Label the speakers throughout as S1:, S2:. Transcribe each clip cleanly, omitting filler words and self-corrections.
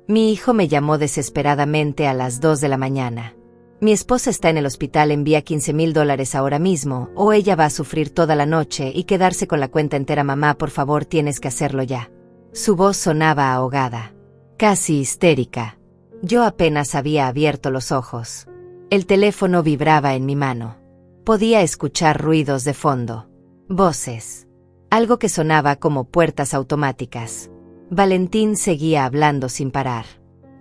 S1: Mi hijo me llamó desesperadamente a las 2 de la mañana. Mi esposa está en el hospital, envía $15,000 ahora mismo, o ella va a sufrir toda la noche y quedarse con la cuenta entera. Mamá, por favor, tienes que hacerlo ya. Su voz sonaba ahogada, casi histérica. Yo apenas había abierto los ojos. El teléfono vibraba en mi mano. Podía escuchar ruidos de fondo. Voces. Algo que sonaba como puertas automáticas. Valentín seguía hablando sin parar.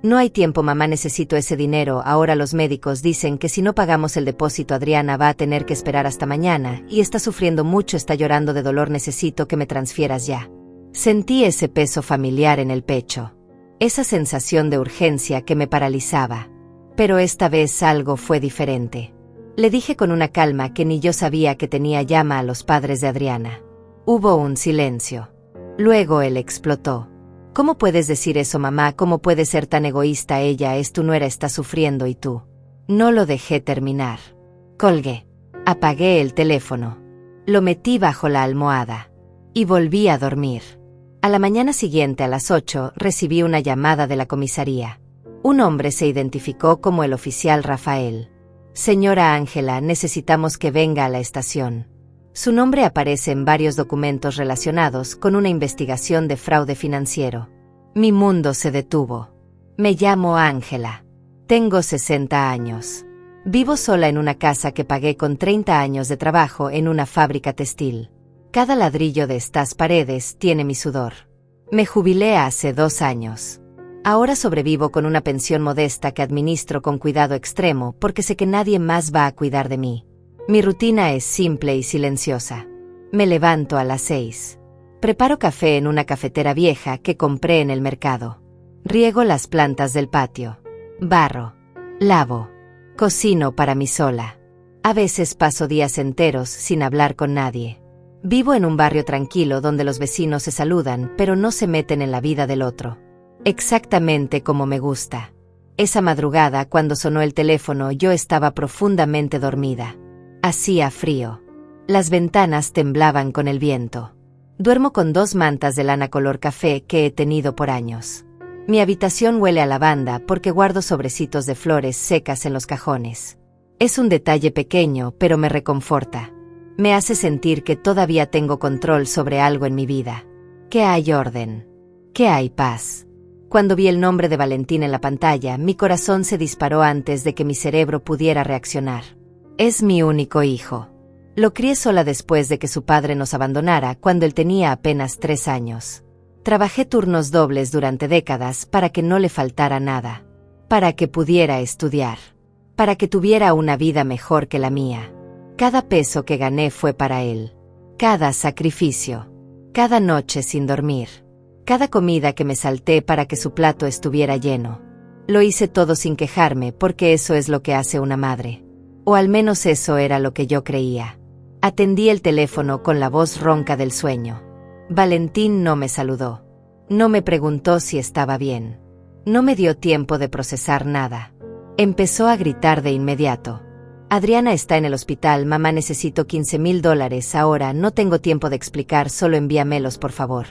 S1: No hay tiempo, mamá, necesito ese dinero ahora. Los médicos dicen que si no pagamos el depósito, Adriana va a tener que esperar hasta mañana y está sufriendo mucho, está llorando de dolor, necesito que me transfieras ya. Sentí ese peso familiar en el pecho. Esa sensación de urgencia que me paralizaba. Pero esta vez algo fue diferente. Le dije con una calma que ni yo sabía que tenía. Llama a los padres de Adriana. Hubo un silencio. Luego él explotó. ¿Cómo puedes decir eso, mamá? ¿Cómo puedes ser tan egoísta? Ella es tu nuera, está sufriendo y tú. No lo dejé terminar. Colgué. Apagué el teléfono. Lo metí bajo la almohada. Y volví a dormir. A la mañana siguiente a las 8 recibí una llamada de la comisaría. Un hombre se identificó como el oficial Rafael. Señora Ángela, necesitamos que venga a la estación. Su nombre aparece en varios documentos relacionados con una investigación de fraude financiero. Mi mundo se detuvo. Me llamo Ángela. Tengo 60 años. Vivo sola en una casa que pagué con 30 años de trabajo en una fábrica textil. Cada ladrillo de estas paredes tiene mi sudor. Me jubilé hace 2 años. Ahora sobrevivo con una pensión modesta que administro con cuidado extremo porque sé que nadie más va a cuidar de mí. Mi rutina es simple y silenciosa. Me levanto a las 6. Preparo café en una cafetera vieja que compré en el mercado. Riego las plantas del patio. Barro. Lavo. Cocino para mí sola. A veces paso días enteros sin hablar con nadie. Vivo en un barrio tranquilo donde los vecinos se saludan pero no se meten en la vida del otro. Exactamente como me gusta. Esa madrugada, cuando sonó el teléfono, yo estaba profundamente dormida. Hacía frío. Las ventanas temblaban con el viento. Duermo con 2 mantas de lana color café que he tenido por años. Mi habitación huele a lavanda porque guardo sobrecitos de flores secas en los cajones. Es un detalle pequeño, pero me reconforta. Me hace sentir que todavía tengo control sobre algo en mi vida. Que hay orden. Que hay paz. Cuando vi el nombre de Valentín en la pantalla, mi corazón se disparó antes de que mi cerebro pudiera reaccionar. Es mi único hijo. Lo crié sola después de que su padre nos abandonara cuando él tenía apenas 3 años. Trabajé turnos dobles durante décadas para que no le faltara nada. Para que pudiera estudiar. Para que tuviera una vida mejor que la mía. Cada peso que gané fue para él. Cada sacrificio. Cada noche sin dormir. Cada comida que me salté para que su plato estuviera lleno. Lo hice todo sin quejarme porque eso es lo que hace una madre. O al menos eso era lo que yo creía. Atendí el teléfono con la voz ronca del sueño. Valentín no me saludó. No me preguntó si estaba bien. No me dio tiempo de procesar nada. Empezó a gritar de inmediato. Adriana está en el hospital, mamá, necesito $15,000 ahora, no tengo tiempo de explicar, solo envíamelos por favor.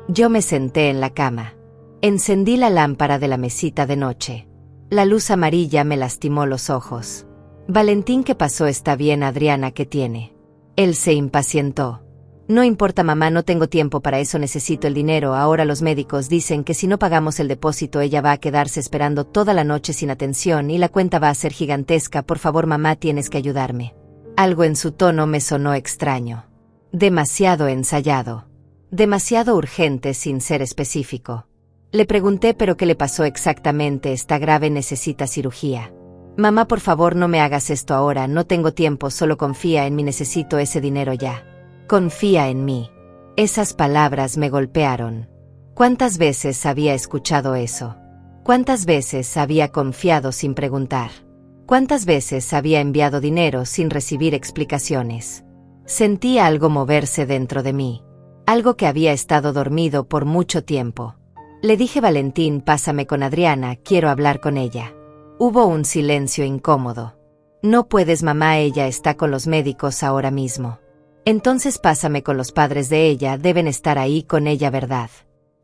S1: Yo me senté en la cama. Encendí la lámpara de la mesita de noche. La luz amarilla me lastimó los ojos. Valentín, ¿qué pasó? ¿Está bien, Adriana? ¿Qué tiene? Él se impacientó. No importa, mamá, no tengo tiempo para eso, necesito el dinero ahora. Los médicos dicen que si no pagamos el depósito ella va a quedarse esperando toda la noche sin atención y la cuenta va a ser gigantesca. Por favor, mamá, tienes que ayudarme. Algo en su tono me sonó extraño. Demasiado ensayado. Demasiado urgente sin ser específico. Le pregunté, ¿pero qué le pasó exactamente? Está grave, necesita cirugía. Mamá, por favor, no me hagas esto ahora, no tengo tiempo, solo confía en mí, necesito ese dinero ya. Confía en mí. Esas palabras me golpearon. ¿Cuántas veces había escuchado eso? ¿Cuántas veces había confiado sin preguntar? ¿Cuántas veces había enviado dinero sin recibir explicaciones? Sentía algo moverse dentro de mí. Algo que había estado dormido por mucho tiempo. Le dije, Valentín, pásame con Adriana, quiero hablar con ella. Hubo un silencio incómodo. No puedes, mamá, ella está con los médicos ahora mismo. Entonces pásame con los padres de ella, deben estar ahí con ella, ¿verdad?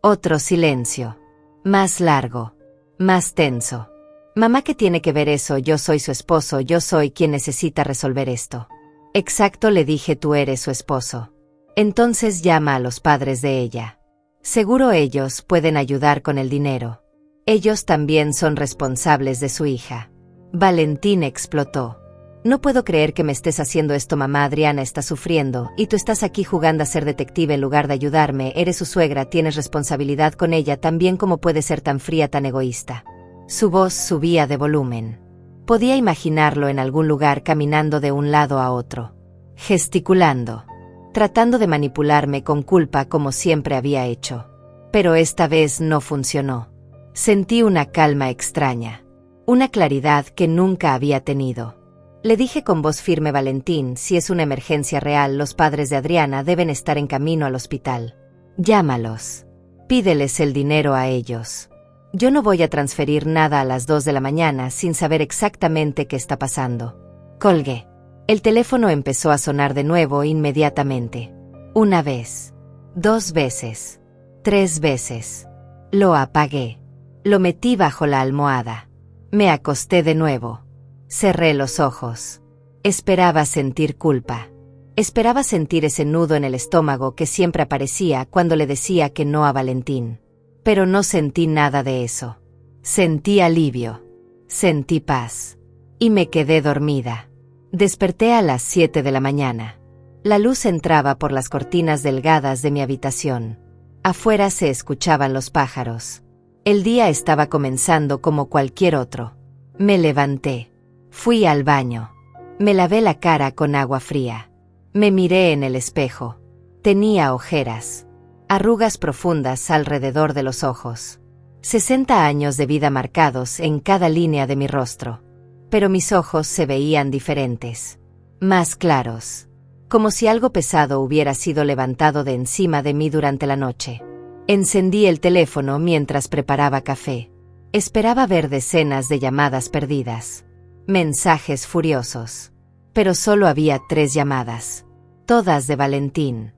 S1: Otro silencio. Más largo. Más tenso. Mamá, ¿qué tiene que ver eso? Yo soy su esposo, yo soy quien necesita resolver esto. Exacto, le dije, tú eres su esposo. Entonces llama a los padres de ella. Seguro ellos pueden ayudar con el dinero. Ellos también son responsables de su hija. Valentín explotó. No puedo creer que me estés haciendo esto, mamá. Adriana está sufriendo, y tú estás aquí jugando a ser detective en lugar de ayudarme. Eres su suegra, tienes responsabilidad con ella también. ¿Cómo puedes ser tan fría, tan egoísta? Su voz subía de volumen. Podía imaginarlo en algún lugar caminando de un lado a otro, gesticulando, tratando de manipularme con culpa como siempre había hecho. Pero esta vez no funcionó. Sentí una calma extraña, una claridad que nunca había tenido. Le dije con voz firme: Valentín, si es una emergencia real, los padres de Adriana deben estar en camino al hospital. Llámalos. Pídeles el dinero a ellos. Yo no voy a transferir nada a las 2 de la mañana sin saber exactamente qué está pasando. Colgué. El teléfono empezó a sonar de nuevo inmediatamente. Una vez. 2 veces. 3 veces. Lo apagué. Lo metí bajo la almohada. Me acosté de nuevo. Cerré los ojos. Esperaba sentir culpa. Esperaba sentir ese nudo en el estómago que siempre aparecía cuando le decía que no a Valentín. Pero no sentí nada de eso. Sentí alivio. Sentí paz. Y me quedé dormida. Desperté a las 7 de la mañana. La luz entraba por las cortinas delgadas de mi habitación. Afuera se escuchaban los pájaros. El día estaba comenzando como cualquier otro. Me levanté. Fui al baño. Me lavé la cara con agua fría. Me miré en el espejo. Tenía ojeras. Arrugas profundas alrededor de los ojos. 60 años de vida marcados en cada línea de mi rostro. Pero mis ojos se veían diferentes. Más claros. Como si algo pesado hubiera sido levantado de encima de mí durante la noche. Encendí el teléfono mientras preparaba café. Esperaba ver decenas de llamadas perdidas. Mensajes furiosos. Pero solo había 3 llamadas. Todas de Valentín.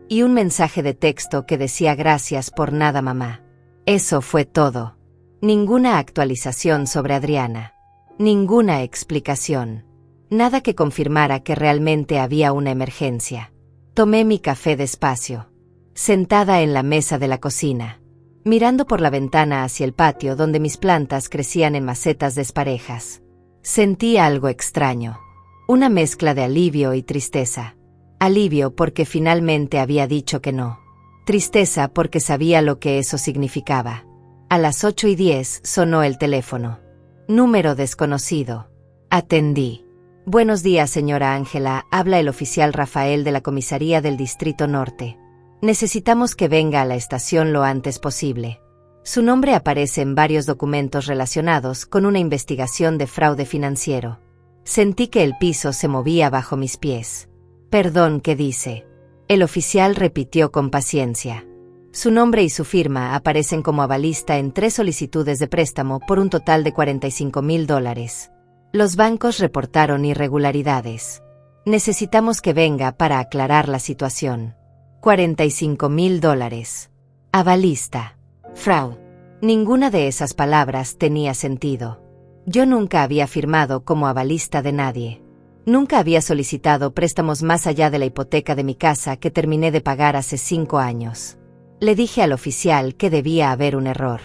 S1: Y un mensaje de texto que decía: gracias por nada, mamá. Eso fue todo. Ninguna actualización sobre Adriana. Ninguna explicación. Nada que confirmara que realmente había una emergencia. Tomé mi café despacio. Sentada en la mesa de la cocina. Mirando por la ventana hacia el patio donde mis plantas crecían en macetas desparejas. Sentí algo extraño. Una mezcla de alivio y tristeza. Alivio porque finalmente había dicho que no. Tristeza porque sabía lo que eso significaba. A las 8:10 sonó el teléfono. Número desconocido. Atendí. Buenos días, señora Ángela, habla el oficial Rafael de la comisaría del Distrito Norte. Necesitamos que venga a la estación lo antes posible. Su nombre aparece en varios documentos relacionados con una investigación de fraude financiero. Sentí que el piso se movía bajo mis pies. Perdón, ¿qué dice? El oficial repitió con paciencia. Su nombre y su firma aparecen como avalista en 3 solicitudes de préstamo por un total de $45,000. Los bancos reportaron irregularidades. Necesitamos que venga para aclarar la situación. $45,000. Avalista. Fraude. Ninguna de esas palabras tenía sentido. Yo nunca había firmado como avalista de nadie. Nunca había solicitado préstamos más allá de la hipoteca de mi casa que terminé de pagar hace 5 años. Le dije al oficial que debía haber un error.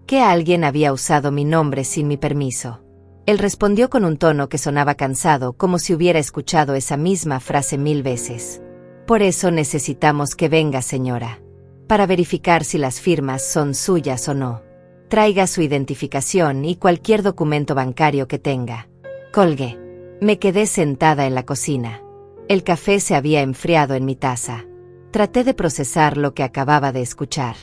S1: Que alguien había usado mi nombre sin mi permiso. Él respondió con un tono que sonaba cansado, como si hubiera escuchado esa misma frase 1000 veces. Por eso necesitamos que venga, señora. Para verificar si las firmas son suyas o no. Traiga su identificación y cualquier documento bancario que tenga. Colgué. Me quedé sentada en la cocina. El café se había enfriado en mi taza. Traté de procesar lo que acababa de escuchar.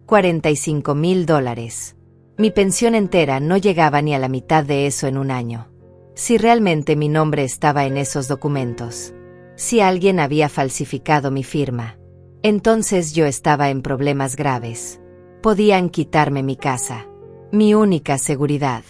S1: $45,000. Mi pensión entera no llegaba ni a la mitad de eso en un año. Si realmente mi nombre estaba en esos documentos. Si alguien había falsificado mi firma. Entonces yo estaba en problemas graves. Podían quitarme mi casa. Mi única seguridad.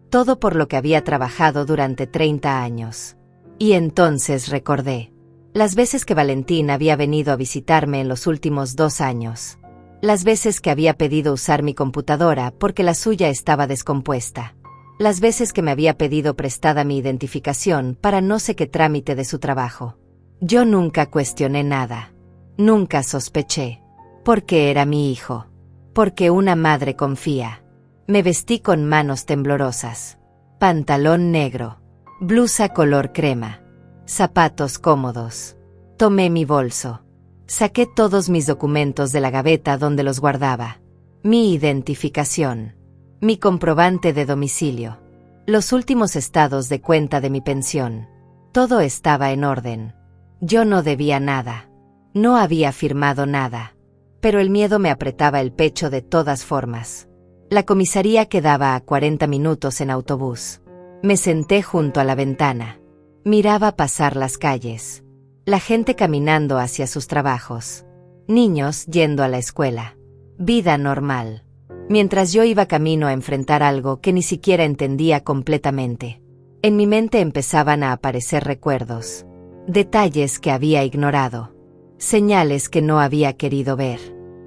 S1: Todo por lo que había trabajado durante 30 años. Y entonces recordé. Las veces que Valentín había venido a visitarme en los últimos 2 años. Las veces que había pedido usar mi computadora porque la suya estaba descompuesta. Las veces que me había pedido prestada mi identificación para no sé qué trámite de su trabajo. Yo nunca cuestioné nada. Nunca sospeché. Porque era mi hijo. Porque una madre confía. Me vestí con manos temblorosas. Pantalón negro. Blusa color crema. Zapatos cómodos. Tomé mi bolso. Saqué todos mis documentos de la gaveta donde los guardaba. Mi identificación. Mi comprobante de domicilio. Los últimos estados de cuenta de mi pensión. Todo estaba en orden. Yo no debía nada. No había firmado nada. Pero el miedo me apretaba el pecho de todas formas. La comisaría quedaba a 40 minutos en autobús. Me senté junto a la ventana. Miraba pasar las calles. La gente caminando hacia sus trabajos. Niños yendo a la escuela. Vida normal. Mientras yo iba camino a enfrentar algo que ni siquiera entendía completamente. En mi mente empezaban a aparecer recuerdos. Detalles que había ignorado. Señales que no había querido ver.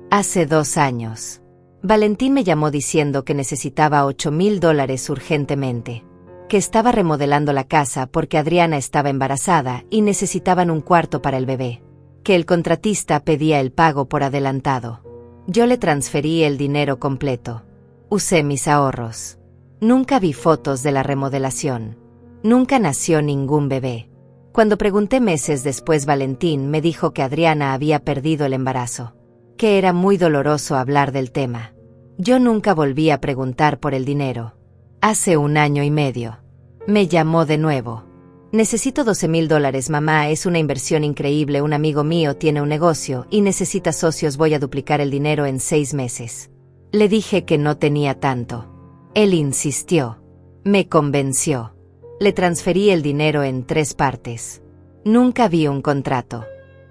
S1: Hace 2 años. Valentín me llamó diciendo que necesitaba $8,000 urgentemente. Que estaba remodelando la casa porque Adriana estaba embarazada y necesitaban un cuarto para el bebé. Que el contratista pedía el pago por adelantado. Yo le transferí el dinero completo. Usé mis ahorros. Nunca vi fotos de la remodelación. Nunca nació ningún bebé. Cuando pregunté meses después, Valentín me dijo que Adriana había perdido el embarazo. Que era muy doloroso hablar del tema. Yo nunca volví a preguntar por el dinero. Hace 1 año y medio. Me llamó de nuevo. Necesito $12,000, mamá, es una inversión increíble, un amigo mío tiene un negocio y necesita socios, voy a duplicar el dinero en 6 meses. Le dije que no tenía tanto. Él insistió. Me convenció. Le transferí el dinero en 3 partes. Nunca vi un contrato.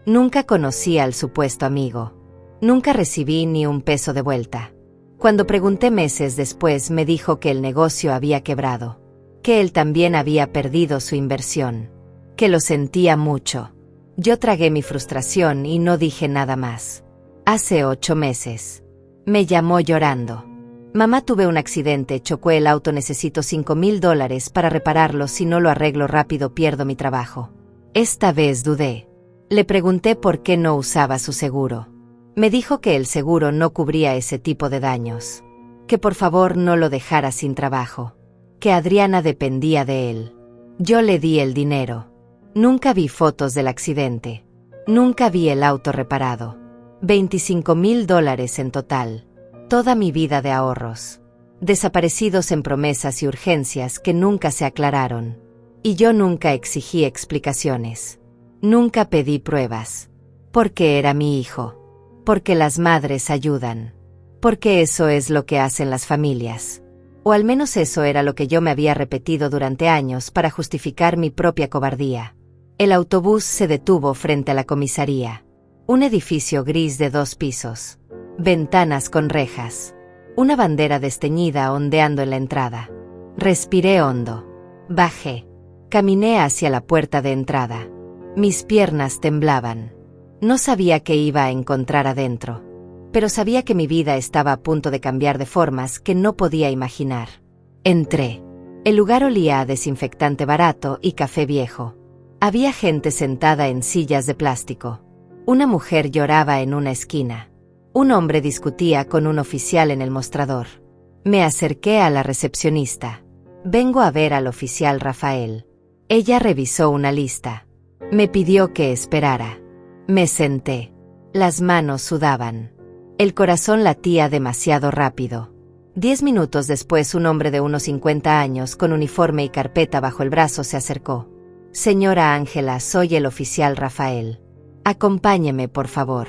S1: Nunca conocí al supuesto amigo. Nunca recibí ni un peso de vuelta. Cuando pregunté meses después, me dijo que el negocio había quebrado. Que él también había perdido su inversión. Que lo sentía mucho. Yo tragué mi frustración y no dije nada más. Hace 8 meses. Me llamó llorando. Mamá, tuve un accidente, chocó el auto, necesito $5,000 para repararlo, si no lo arreglo rápido pierdo mi trabajo. Esta vez dudé. Le pregunté por qué no usaba su seguro. Me dijo que el seguro no cubría ese tipo de daños. Que por favor no lo dejara sin trabajo. Que Adriana dependía de él. Yo le di el dinero. Nunca vi fotos del accidente. Nunca vi el auto reparado. $25,000 en total. Toda mi vida de ahorros. Desaparecidos en promesas y urgencias que nunca se aclararon. Y yo nunca exigí explicaciones. Nunca pedí pruebas. Porque era mi hijo. Porque las madres ayudan. Porque eso es lo que hacen las familias. O al menos eso era lo que yo me había repetido durante años para justificar mi propia cobardía. El autobús se detuvo frente a la comisaría. Un edificio gris de 2 pisos. Ventanas con rejas. Una bandera desteñida ondeando en la entrada. Respiré hondo. Bajé. Caminé hacia la puerta de entrada. Mis piernas temblaban. No sabía qué iba a encontrar adentro. Pero sabía que mi vida estaba a punto de cambiar de formas que no podía imaginar. Entré. El lugar olía a desinfectante barato y café viejo. Había gente sentada en sillas de plástico. Una mujer lloraba en una esquina. Un hombre discutía con un oficial en el mostrador. Me acerqué a la recepcionista. Vengo a ver al oficial Rafael. Ella revisó una lista. Me pidió que esperara. Me senté. Las manos sudaban. El corazón latía demasiado rápido. 10 minutos después, un hombre de unos 50 años con uniforme y carpeta bajo el brazo se acercó. Señora Ángela, soy el oficial Rafael. Acompáñeme, por favor.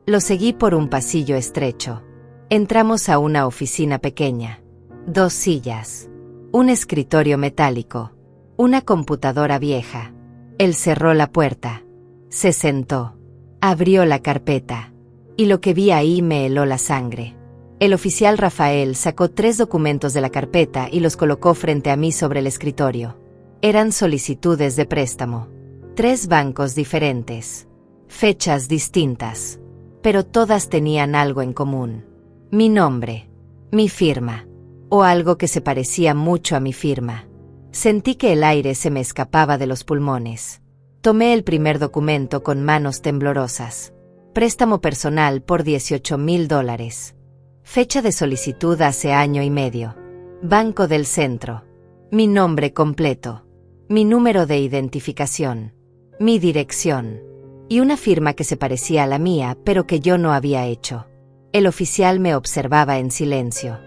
S1: Lo seguí por un pasillo estrecho. Entramos a una oficina pequeña. 2 sillas. Un escritorio metálico. Una computadora vieja. Él cerró la puerta. Se sentó. Abrió la carpeta. Y lo que vi ahí me heló la sangre. El oficial Rafael sacó 3 documentos de la carpeta y los colocó frente a mí sobre el escritorio. Eran solicitudes de préstamo. 3 bancos diferentes. Fechas distintas. pero todas tenían algo en común. Mi nombre, mi firma, o algo que se parecía mucho a mi firma. Sentí que el aire se me escapaba de los pulmones. Tomé el primer documento con manos temblorosas. Préstamo personal por $18,000. Fecha de solicitud hace año y medio. Banco del Centro. Mi nombre completo. Mi número de identificación. Mi dirección. Y una firma que se parecía a la mía, pero que yo no había hecho. El oficial me observaba en silencio.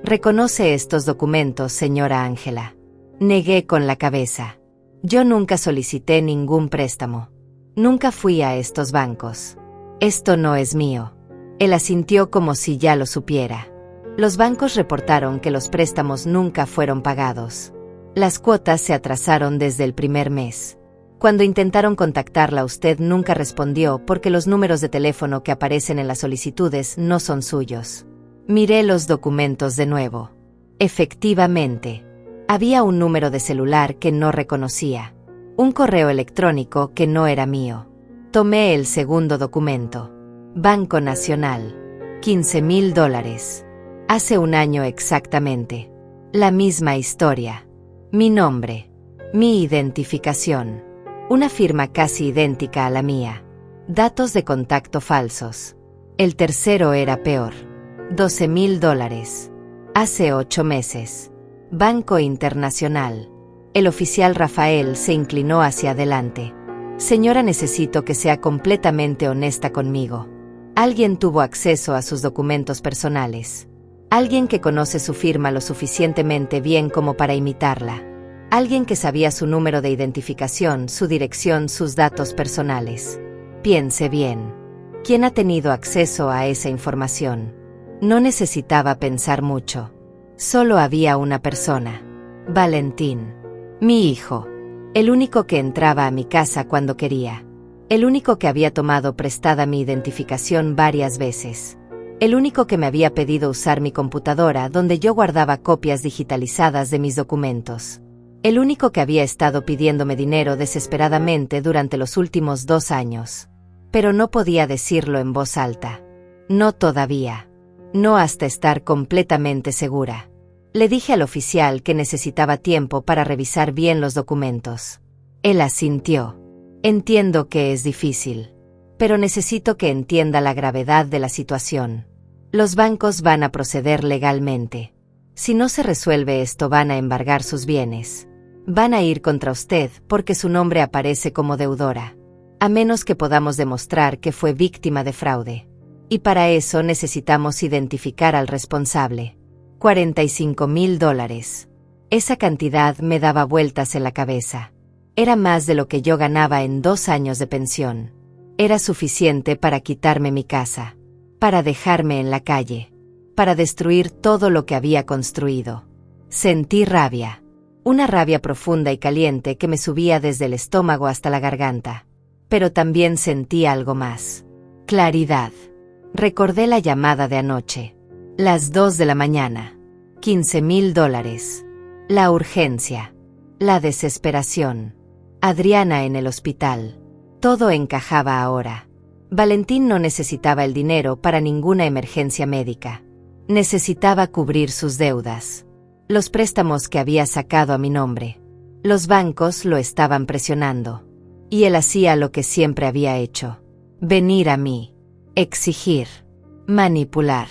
S1: «¿Reconoce estos documentos, señora Ángela?» Negué con la cabeza. Yo nunca solicité ningún préstamo. Nunca fui a estos bancos. Esto no es mío. Él asintió como si ya lo supiera. Los bancos reportaron que los préstamos nunca fueron pagados. Las cuotas se atrasaron desde el primer mes. Cuando intentaron contactarla, usted nunca respondió porque los números de teléfono que aparecen en las solicitudes no son suyos. Miré los documentos de nuevo. Efectivamente, había un número de celular que no reconocía. Un correo electrónico que no era mío. Tomé el segundo documento. Banco Nacional. $15,000. Hace un año exactamente. La misma historia. Mi nombre. Mi identificación. Una firma casi idéntica a la mía. Datos de contacto falsos. El tercero era peor. $12,000. Hace 8 meses. Banco Internacional. El oficial Rafael se inclinó hacia adelante. Señora, necesito que sea completamente honesta conmigo. Alguien tuvo acceso a sus documentos personales. Alguien que conoce su firma lo suficientemente bien como para imitarla. Alguien que sabía su número de identificación, su dirección, sus datos personales. Piense bien. ¿Quién ha tenido acceso a esa información? No necesitaba pensar mucho. Solo había una persona. Valentín. Mi hijo. El único que entraba a mi casa cuando quería. El único que había tomado prestada mi identificación varias veces. El único que me había pedido usar mi computadora donde yo guardaba copias digitalizadas de mis documentos. El único que había estado pidiéndome dinero desesperadamente durante los últimos 2 años. Pero no podía decirlo en voz alta. No todavía. No hasta estar completamente segura. Le dije al oficial que necesitaba tiempo para revisar bien los documentos. Él asintió. Entiendo que es difícil, pero necesito que entienda la gravedad de la situación. Los bancos van a proceder legalmente. Si no se resuelve esto, van a embargar sus bienes. Van a ir contra usted porque su nombre aparece como deudora. A menos que podamos demostrar que fue víctima de fraude. Y para eso necesitamos identificar al responsable. $45,000. Esa cantidad me daba vueltas en la cabeza. Era más de lo que yo ganaba en 2 años de pensión. Era suficiente para quitarme mi casa. Para dejarme en la calle. Para destruir todo lo que había construido. Sentí rabia. Una rabia profunda y caliente que me subía desde el estómago hasta la garganta. Pero también sentí algo más. Claridad. Recordé la llamada de anoche. Las 2 de la mañana. $15,000. La urgencia. La desesperación. Adriana en el hospital. Todo encajaba ahora. Valentín no necesitaba el dinero para ninguna emergencia médica. Necesitaba cubrir sus deudas. Los préstamos que había sacado a mi nombre. Los bancos lo estaban presionando. Y él hacía lo que siempre había hecho. Venir a mí. Exigir. Manipular.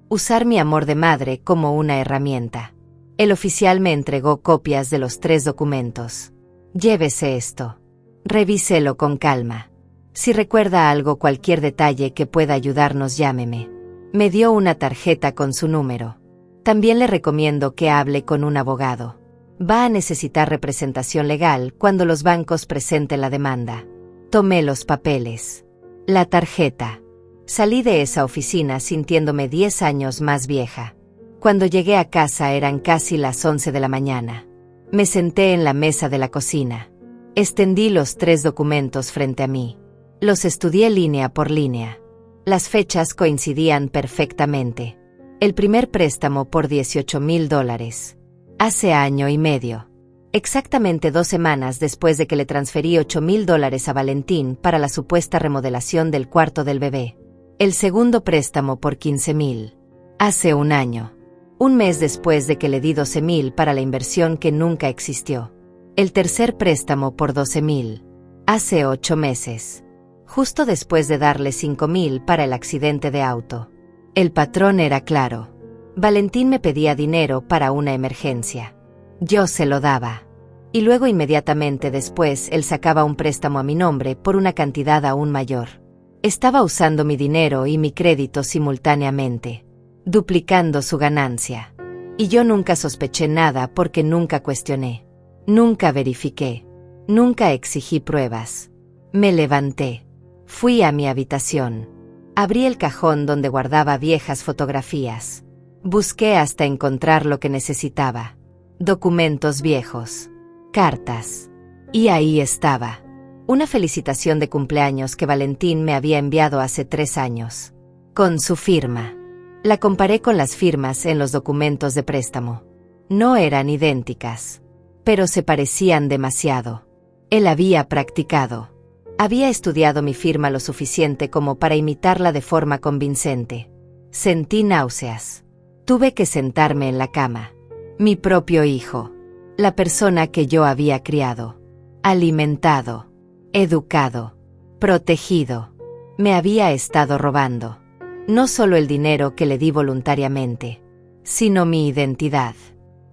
S1: Usar mi amor de madre como una herramienta. El oficial me entregó copias de los 3 documentos. Llévese esto. Revíselo con calma. Si recuerda algo, cualquier detalle que pueda ayudarnos, llámeme. Me dio una tarjeta con su número. También le recomiendo que hable con un abogado. Va a necesitar representación legal cuando los bancos presenten la demanda. Tomé los papeles. La tarjeta. Salí de esa oficina sintiéndome 10 años más vieja. Cuando llegué a casa eran casi las 11 de la mañana. Me senté en la mesa de la cocina. Extendí los 3 documentos frente a mí. Los estudié línea por línea. Las fechas coincidían perfectamente. El primer préstamo por $18,000. Hace año y medio. Exactamente 2 semanas después de que le transferí $8,000 a Valentín para la supuesta remodelación del cuarto del bebé. El segundo préstamo por 15,000. Hace un año. Un mes después de que le di 12,000 para la inversión que nunca existió. El tercer préstamo por 12,000. Hace 8 meses. Justo después de darle 5,000 para el accidente de auto. El patrón era claro. Valentín me pedía dinero para una emergencia. Yo se lo daba. Y luego inmediatamente después él sacaba un préstamo a mi nombre por una cantidad aún mayor. Estaba usando mi dinero y mi crédito simultáneamente, duplicando su ganancia. Y yo nunca sospeché nada porque nunca cuestioné, nunca verifiqué, nunca exigí pruebas. Me levanté, fui a mi habitación, abrí el cajón donde guardaba viejas fotografías, busqué hasta encontrar lo que necesitaba, documentos viejos, cartas. Y ahí estaba. Una felicitación de cumpleaños que Valentín me había enviado hace 3 años. Con su firma. La comparé con las firmas en los documentos de préstamo. No eran idénticas. Pero se parecían demasiado. Él había practicado. Había estudiado mi firma lo suficiente como para imitarla de forma convincente. Sentí náuseas. Tuve que sentarme en la cama. Mi propio hijo. La persona que yo había criado. Alimentado. Educado, protegido. Me había estado robando. No solo el dinero que le di voluntariamente, sino mi identidad,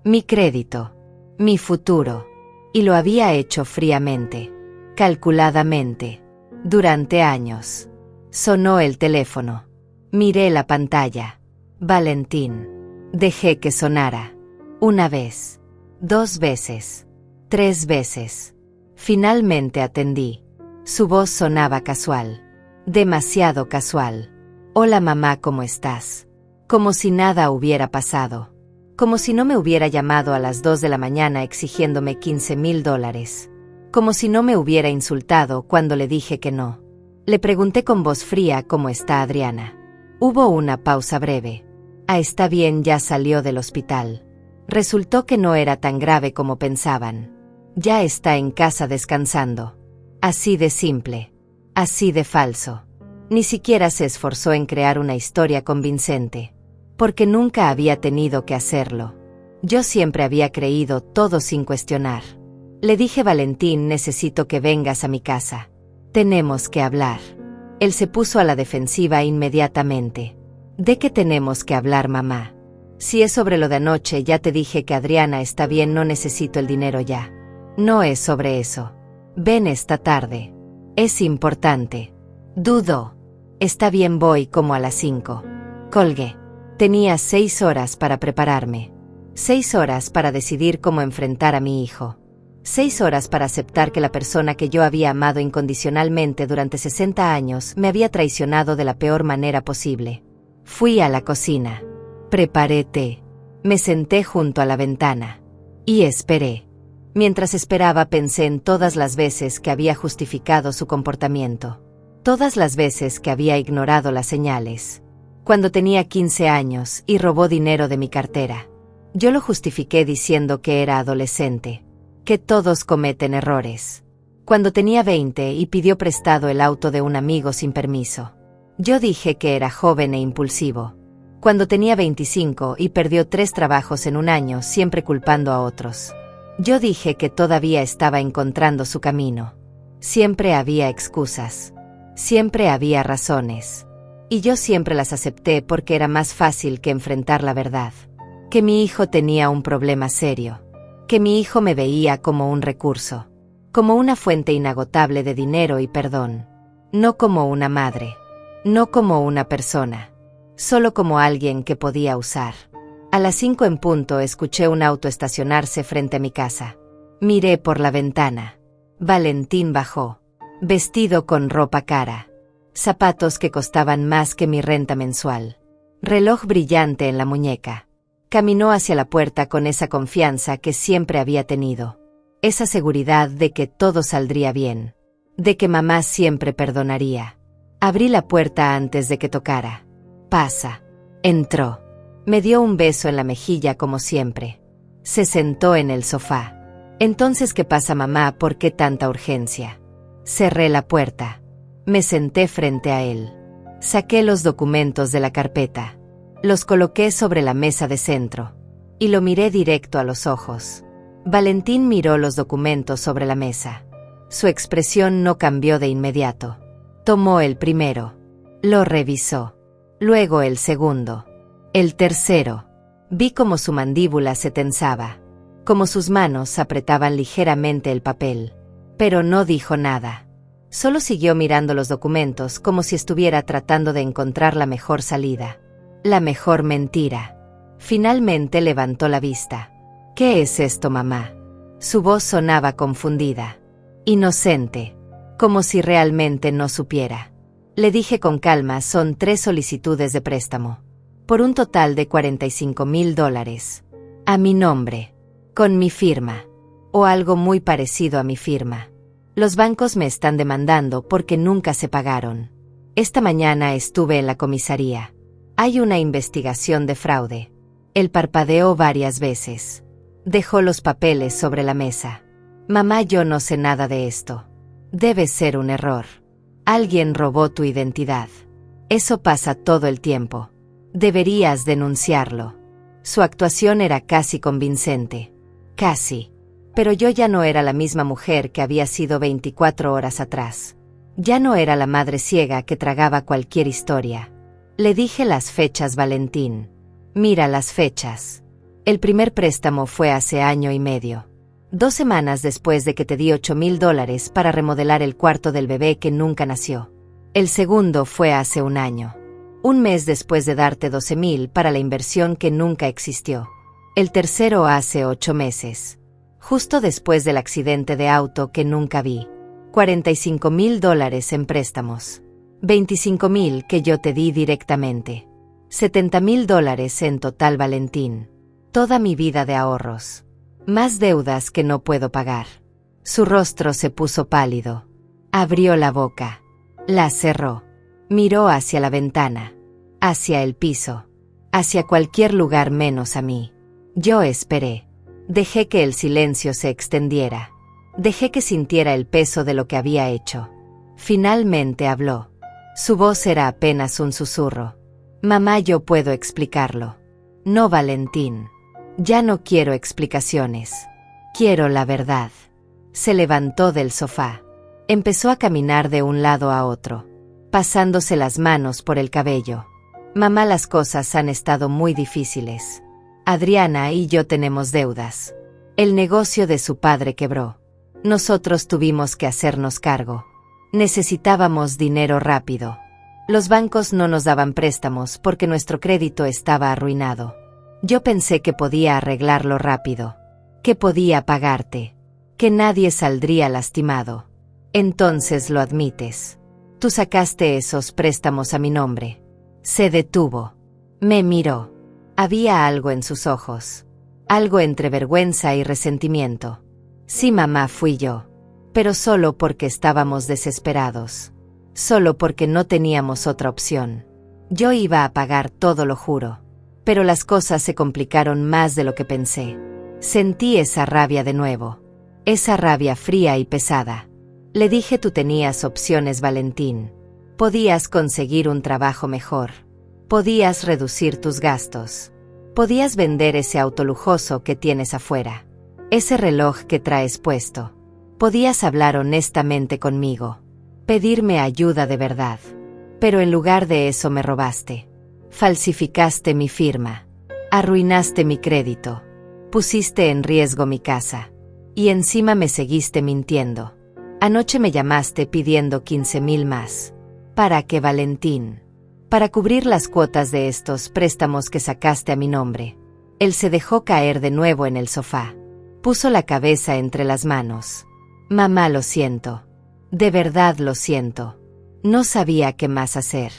S1: mi crédito, mi futuro. Y lo había hecho fríamente, calculadamente, durante años. Sonó el teléfono. Miré la pantalla. Valentín. Dejé que sonara. 1 vez, 2 veces, 3 veces. Finalmente atendí. Su voz sonaba casual. Demasiado casual. Hola mamá, ¿cómo estás? Como si nada hubiera pasado. Como si no me hubiera llamado a las 2 de la mañana exigiéndome $15,000. Como si no me hubiera insultado cuando le dije que no. Le pregunté con voz fría cómo está Adriana. Hubo una pausa breve. Está bien, ya salió del hospital. Resultó que no era tan grave como pensaban. Ya está en casa descansando. Así de simple. Así de falso. Ni siquiera se esforzó en crear una historia convincente. Porque nunca había tenido que hacerlo. Yo siempre había creído todo sin cuestionar. Le dije, Valentín, necesito que vengas a mi casa. Tenemos que hablar. Él se puso a la defensiva inmediatamente. ¿De qué tenemos que hablar, mamá? Si es sobre lo de anoche, ya te dije que Adriana está bien, no necesito el dinero ya. No es sobre eso. Ven esta tarde. Es importante. Dudó. Está bien, voy como a las 5. Colgué. Tenía 6 horas para prepararme. 6 horas para decidir cómo enfrentar a mi hijo. 6 horas para aceptar que la persona que yo había amado incondicionalmente durante 60 años me había traicionado de la peor manera posible. Fui a la cocina. Preparé té. Me senté junto a la ventana. Y esperé. Mientras esperaba pensé en todas las veces que había justificado su comportamiento. Todas las veces que había ignorado las señales. Cuando tenía 15 años y robó dinero de mi cartera. Yo lo justifiqué diciendo que era adolescente. Que todos cometen errores. Cuando tenía 20 y pidió prestado el auto de un amigo sin permiso. Yo dije que era joven e impulsivo. Cuando tenía 25 y perdió 3 trabajos en un año, siempre culpando a otros. Yo dije que todavía estaba encontrando su camino. Siempre había excusas. Siempre había razones. Y yo siempre las acepté porque era más fácil que enfrentar la verdad. Que mi hijo tenía un problema serio. Que mi hijo me veía como un recurso. Como una fuente inagotable de dinero y perdón. No como una madre. No como una persona. Solo como alguien que podía usar. A las 5 en punto escuché un auto estacionarse frente a mi casa. Miré por la ventana. Valentín bajó. Vestido con ropa cara. Zapatos que costaban más que mi renta mensual. Reloj brillante en la muñeca. Caminó hacia la puerta con esa confianza que siempre había tenido. Esa seguridad de que todo saldría bien. De que mamá siempre perdonaría. Abrí la puerta antes de que tocara. Pasa. Entró. Me dio un beso en la mejilla como siempre. Se sentó en el sofá. Entonces, ¿qué pasa, mamá? ¿Por qué tanta urgencia? Cerré la puerta. Me senté frente a él. Saqué los documentos de la carpeta. Los coloqué sobre la mesa de centro. Y lo miré directo a los ojos. Valentín miró los documentos sobre la mesa. Su expresión no cambió de inmediato. Tomó el primero. Lo revisó. Luego el segundo. El tercero. Vi cómo su mandíbula se tensaba. Cómo sus manos apretaban ligeramente el papel. Pero no dijo nada. Solo siguió mirando los documentos como si estuviera tratando de encontrar la mejor salida. La mejor mentira. Finalmente levantó la vista. ¿Qué es esto, mamá? Su voz sonaba confundida. Inocente. Como si realmente no supiera. Le dije con calma, son 3 solicitudes de préstamo. Por un total de $45,000. A mi nombre. Con mi firma. O algo muy parecido a mi firma. Los bancos me están demandando porque nunca se pagaron. Esta mañana estuve en la comisaría. Hay una investigación de fraude. Él parpadeó varias veces. Dejó los papeles sobre la mesa. Mamá, yo no sé nada de esto. Debe ser un error. Alguien robó tu identidad. Eso pasa todo el tiempo. Deberías denunciarlo. Su actuación era casi convincente. Casi. Pero yo ya no era la misma mujer que había sido 24 horas atrás. Ya no era la madre ciega que tragaba cualquier historia. Le dije las fechas, Valentín. Mira las fechas. El primer préstamo fue hace 1.5 años. 2 semanas después de que te di $8,000 para remodelar el cuarto del bebé que nunca nació. El segundo fue hace 1 año. 1 mes después de darte 12,000 para la inversión que nunca existió. El tercero hace 8 meses. Justo después del accidente de auto que nunca vi. $45,000 en préstamos. 25,000 que yo te di directamente. $70,000 en total, Valentín. Toda mi vida de ahorros. Más deudas que no puedo pagar. Su rostro se puso pálido. Abrió la boca. La cerró. Miró hacia la ventana. Hacia el piso. Hacia cualquier lugar menos a mí. Yo esperé. Dejé que el silencio se extendiera. Dejé que sintiera el peso de lo que había hecho. Finalmente habló. Su voz era apenas un susurro. Mamá, yo puedo explicarlo. No, Valentín. Ya no quiero explicaciones. Quiero la verdad. Se levantó del sofá. Empezó a caminar de un lado a otro, pasándose las manos por el cabello. Mamá, las cosas han estado muy difíciles. Adriana y yo tenemos deudas. El negocio de su padre quebró. Nosotros tuvimos que hacernos cargo. Necesitábamos dinero rápido. Los bancos no nos daban préstamos porque nuestro crédito estaba arruinado. Yo pensé que podía arreglarlo rápido. Que podía pagarte. Que nadie saldría lastimado. Entonces lo admites. Tú sacaste esos préstamos a mi nombre. Se detuvo. Me miró. Había algo en sus ojos. Algo entre vergüenza y resentimiento. Sí, mamá, fui yo. Pero solo porque estábamos desesperados. Solo porque no teníamos otra opción. Yo iba a pagar todo, lo juro. Pero las cosas se complicaron más de lo que pensé. Sentí esa rabia de nuevo. Esa rabia fría y pesada. Le dije, tú tenías opciones, Valentín. Podías conseguir un trabajo mejor. Podías reducir tus gastos. Podías vender ese auto lujoso que tienes afuera. Ese reloj que traes puesto. Podías hablar honestamente conmigo. Pedirme ayuda de verdad. Pero en lugar de eso me robaste. Falsificaste mi firma. Arruinaste mi crédito. Pusiste en riesgo mi casa. Y encima me seguiste mintiendo. Anoche me llamaste pidiendo 15,000 más. ¿Para qué, Valentín? Para cubrir las cuotas de estos préstamos que sacaste a mi nombre. Él se dejó caer de nuevo en el sofá. Puso la cabeza entre las manos. Mamá, lo siento. De verdad lo siento. No sabía qué más hacer.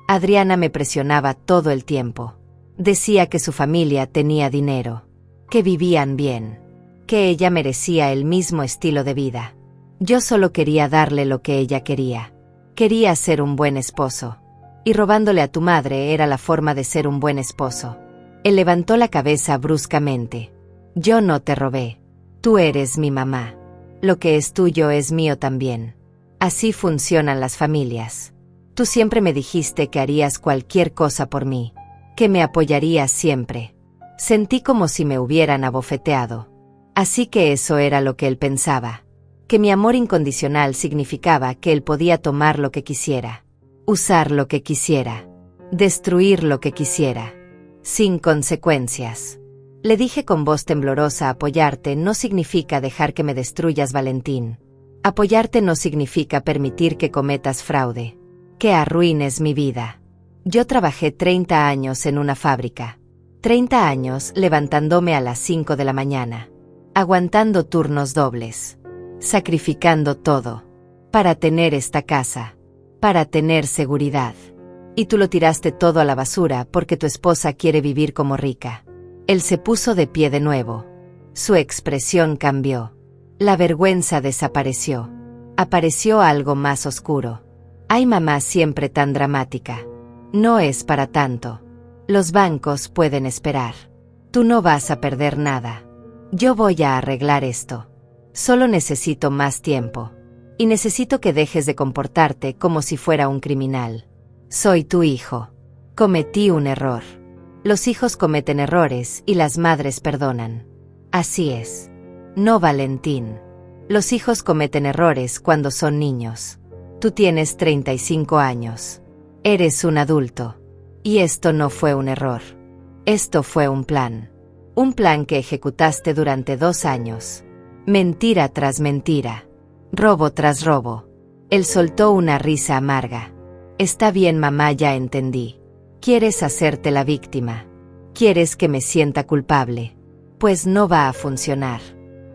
S1: Adriana me presionaba todo el tiempo. Decía que su familia tenía dinero. Que vivían bien. Que ella merecía el mismo estilo de vida. Yo solo quería darle lo que ella quería. Quería ser un buen esposo. Y robándole a tu madre era la forma de ser un buen esposo. Él levantó la cabeza bruscamente. Yo no te robé. Tú eres mi mamá. Lo que es tuyo es mío también. Así funcionan las familias. Tú siempre me dijiste que harías cualquier cosa por mí, que me apoyarías siempre. Sentí como si me hubieran abofeteado. Así que eso era lo que él pensaba. Que mi amor incondicional significaba que él podía tomar lo que quisiera, usar lo que quisiera, destruir lo que quisiera, sin consecuencias. Le dije con voz temblorosa: apoyarte no significa dejar que me destruyas, Valentín. Apoyarte no significa permitir que cometas fraude, que arruines mi vida. Yo trabajé 30 años en una fábrica. 30 años levantándome a las 5 de la mañana, aguantando turnos dobles, sacrificando todo, para tener esta casa, para tener seguridad. Y tú lo tiraste todo a la basura porque tu esposa quiere vivir como rica. Él se puso de pie de nuevo. Su expresión cambió. La vergüenza desapareció. Apareció algo más oscuro. Ay, mamá, siempre tan dramática. No es para tanto. Los bancos pueden esperar. Tú no vas a perder nada. Yo voy a arreglar esto. Solo necesito más tiempo. Y necesito que dejes de comportarte como si fuera un criminal. Soy tu hijo. Cometí un error. Los hijos cometen errores y las madres perdonan. Así es. No, Valentín. Los hijos cometen errores cuando son niños. Tú tienes 35 años. Eres un adulto. Y esto no fue un error. Esto fue un plan. Un plan que ejecutaste durante 2 años. Mentira tras mentira. Robo tras robo. Él soltó una risa amarga. Está bien, mamá, ya entendí. Quieres hacerte la víctima. Quieres que me sienta culpable. Pues no va a funcionar.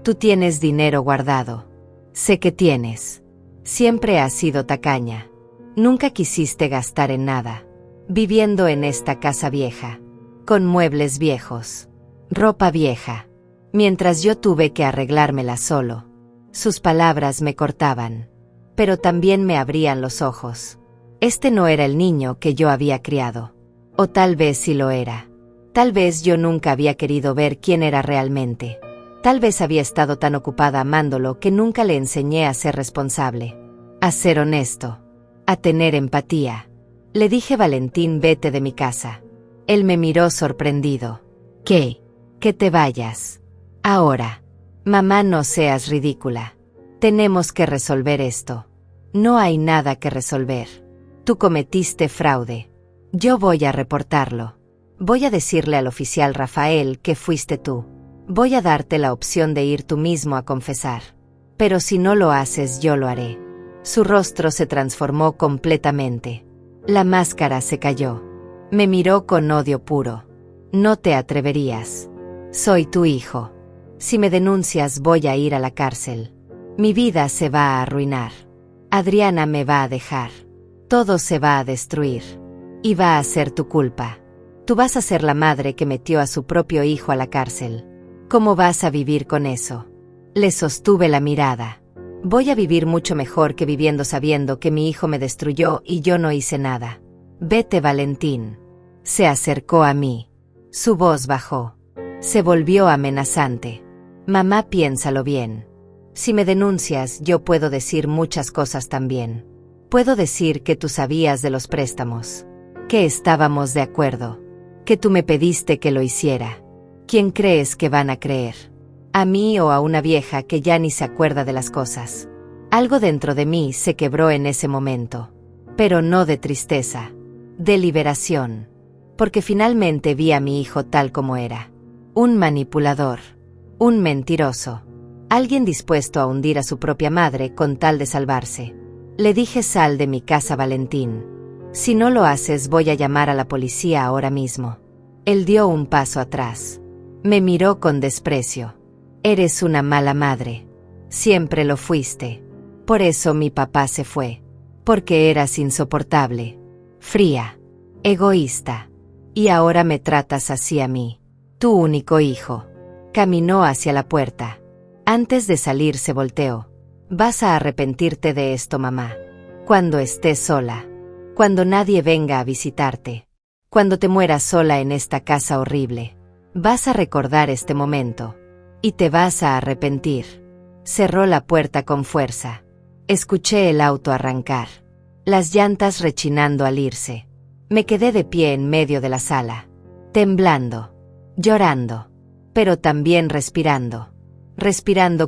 S1: Tú tienes dinero guardado. Sé que tienes. Siempre has sido tacaña. Nunca quisiste gastar en nada. Viviendo en esta casa vieja. Con muebles viejos. Ropa vieja. Mientras yo tuve que arreglármela solo. Sus palabras me cortaban. Pero también me abrían los ojos. Este no era el niño que yo había criado. O tal vez sí lo era. Tal vez yo nunca había querido ver quién era realmente. Tal vez había estado tan ocupada amándolo que nunca le enseñé a ser responsable. A ser honesto. A tener empatía. Le dije: Valentín, vete de mi casa. Él me miró sorprendido. ¿Qué? Que te vayas. Ahora. Mamá, no seas ridícula. Tenemos que resolver esto. No hay nada que resolver. Tú cometiste fraude. Yo voy a reportarlo. Voy a decirle al oficial Rafael que fuiste tú. Voy a darte la opción de ir tú mismo a confesar. Pero si no lo haces, yo lo haré. Su rostro se transformó completamente. La máscara se cayó. Me miró con odio puro. No te atreverías. Soy tu hijo. Si me denuncias, voy a ir a la cárcel. Mi vida se va a arruinar. Adriana me va a dejar. Todo se va a destruir. Y va a ser tu culpa. Tú vas a ser la madre que metió a su propio hijo a la cárcel. ¿Cómo vas a vivir con eso? Le sostuve la mirada. Voy a vivir mucho mejor que viviendo sabiendo que mi hijo me destruyó y yo no hice nada. Vete, Valentín. Se acercó a mí. Su voz bajó. Se volvió amenazante. Mamá, piénsalo bien. Si me denuncias, yo puedo decir muchas cosas también. Puedo decir que tú sabías de los préstamos. Que estábamos de acuerdo. Que tú me pediste que lo hiciera. ¿Quién crees que van a creer? ¿A mí o a una vieja que ya ni se acuerda de las cosas? Algo dentro de mí se quebró en ese momento. Pero no de tristeza. De liberación. Porque finalmente vi a mi hijo tal como era. Un manipulador. Un mentiroso. Alguien dispuesto a hundir a su propia madre con tal de salvarse. Le dije: sal de mi casa, Valentín. Si no lo haces, voy a llamar a la policía ahora mismo. Él dio un paso atrás. Me miró con desprecio. Eres una mala madre. Siempre lo fuiste. Por eso mi papá se fue. Porque eras insoportable. Fría. Egoísta. Y ahora me tratas así a mí. Tu único hijo. Caminó hacia la puerta. Antes de salir se volteó. Vas a arrepentirte de esto, mamá. Cuando estés sola. Cuando nadie venga a visitarte. Cuando te mueras sola en esta casa horrible. Vas a recordar este momento. Y te vas a arrepentir. Cerró la puerta con fuerza. Escuché el auto arrancar. las llantas rechinando al irse. Me quedé de pie en medio de la sala, temblando, llorando, pero también respirando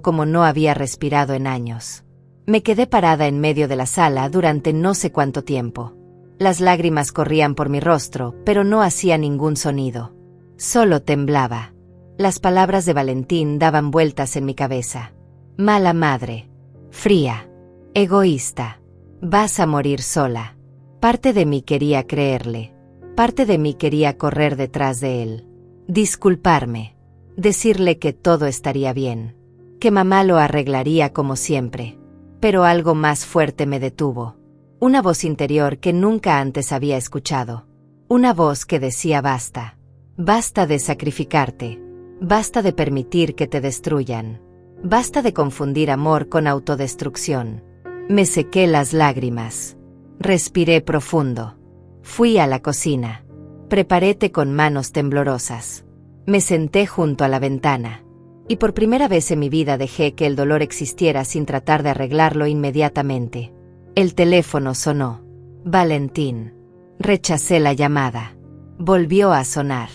S1: como no había respirado en años. Me quedé parada en medio de la sala durante no sé cuánto tiempo. Las lágrimas corrían por mi rostro, pero no hacía ningún sonido. Solo temblaba. Las palabras de Valentín daban vueltas en mi cabeza. Mala madre. Fría. Egoísta. Vas a morir sola. Parte de mí quería creerle. Parte de mí quería correr detrás de él. Disculparme. Decirle que todo estaría bien. Que mamá lo arreglaría como siempre. Pero algo más fuerte me detuvo. Una voz interior que nunca antes había escuchado. Una voz que decía basta. Basta de sacrificarte. Basta de permitir que te destruyan. Basta de confundir amor con autodestrucción. Me sequé las lágrimas. Respiré profundo. Fui a la cocina. Preparé té con manos temblorosas. Me senté junto a la ventana. Y por primera vez en mi vida dejé que el dolor existiera sin tratar de arreglarlo inmediatamente. El teléfono sonó. Valentín. Rechacé la llamada. Volvió a sonar.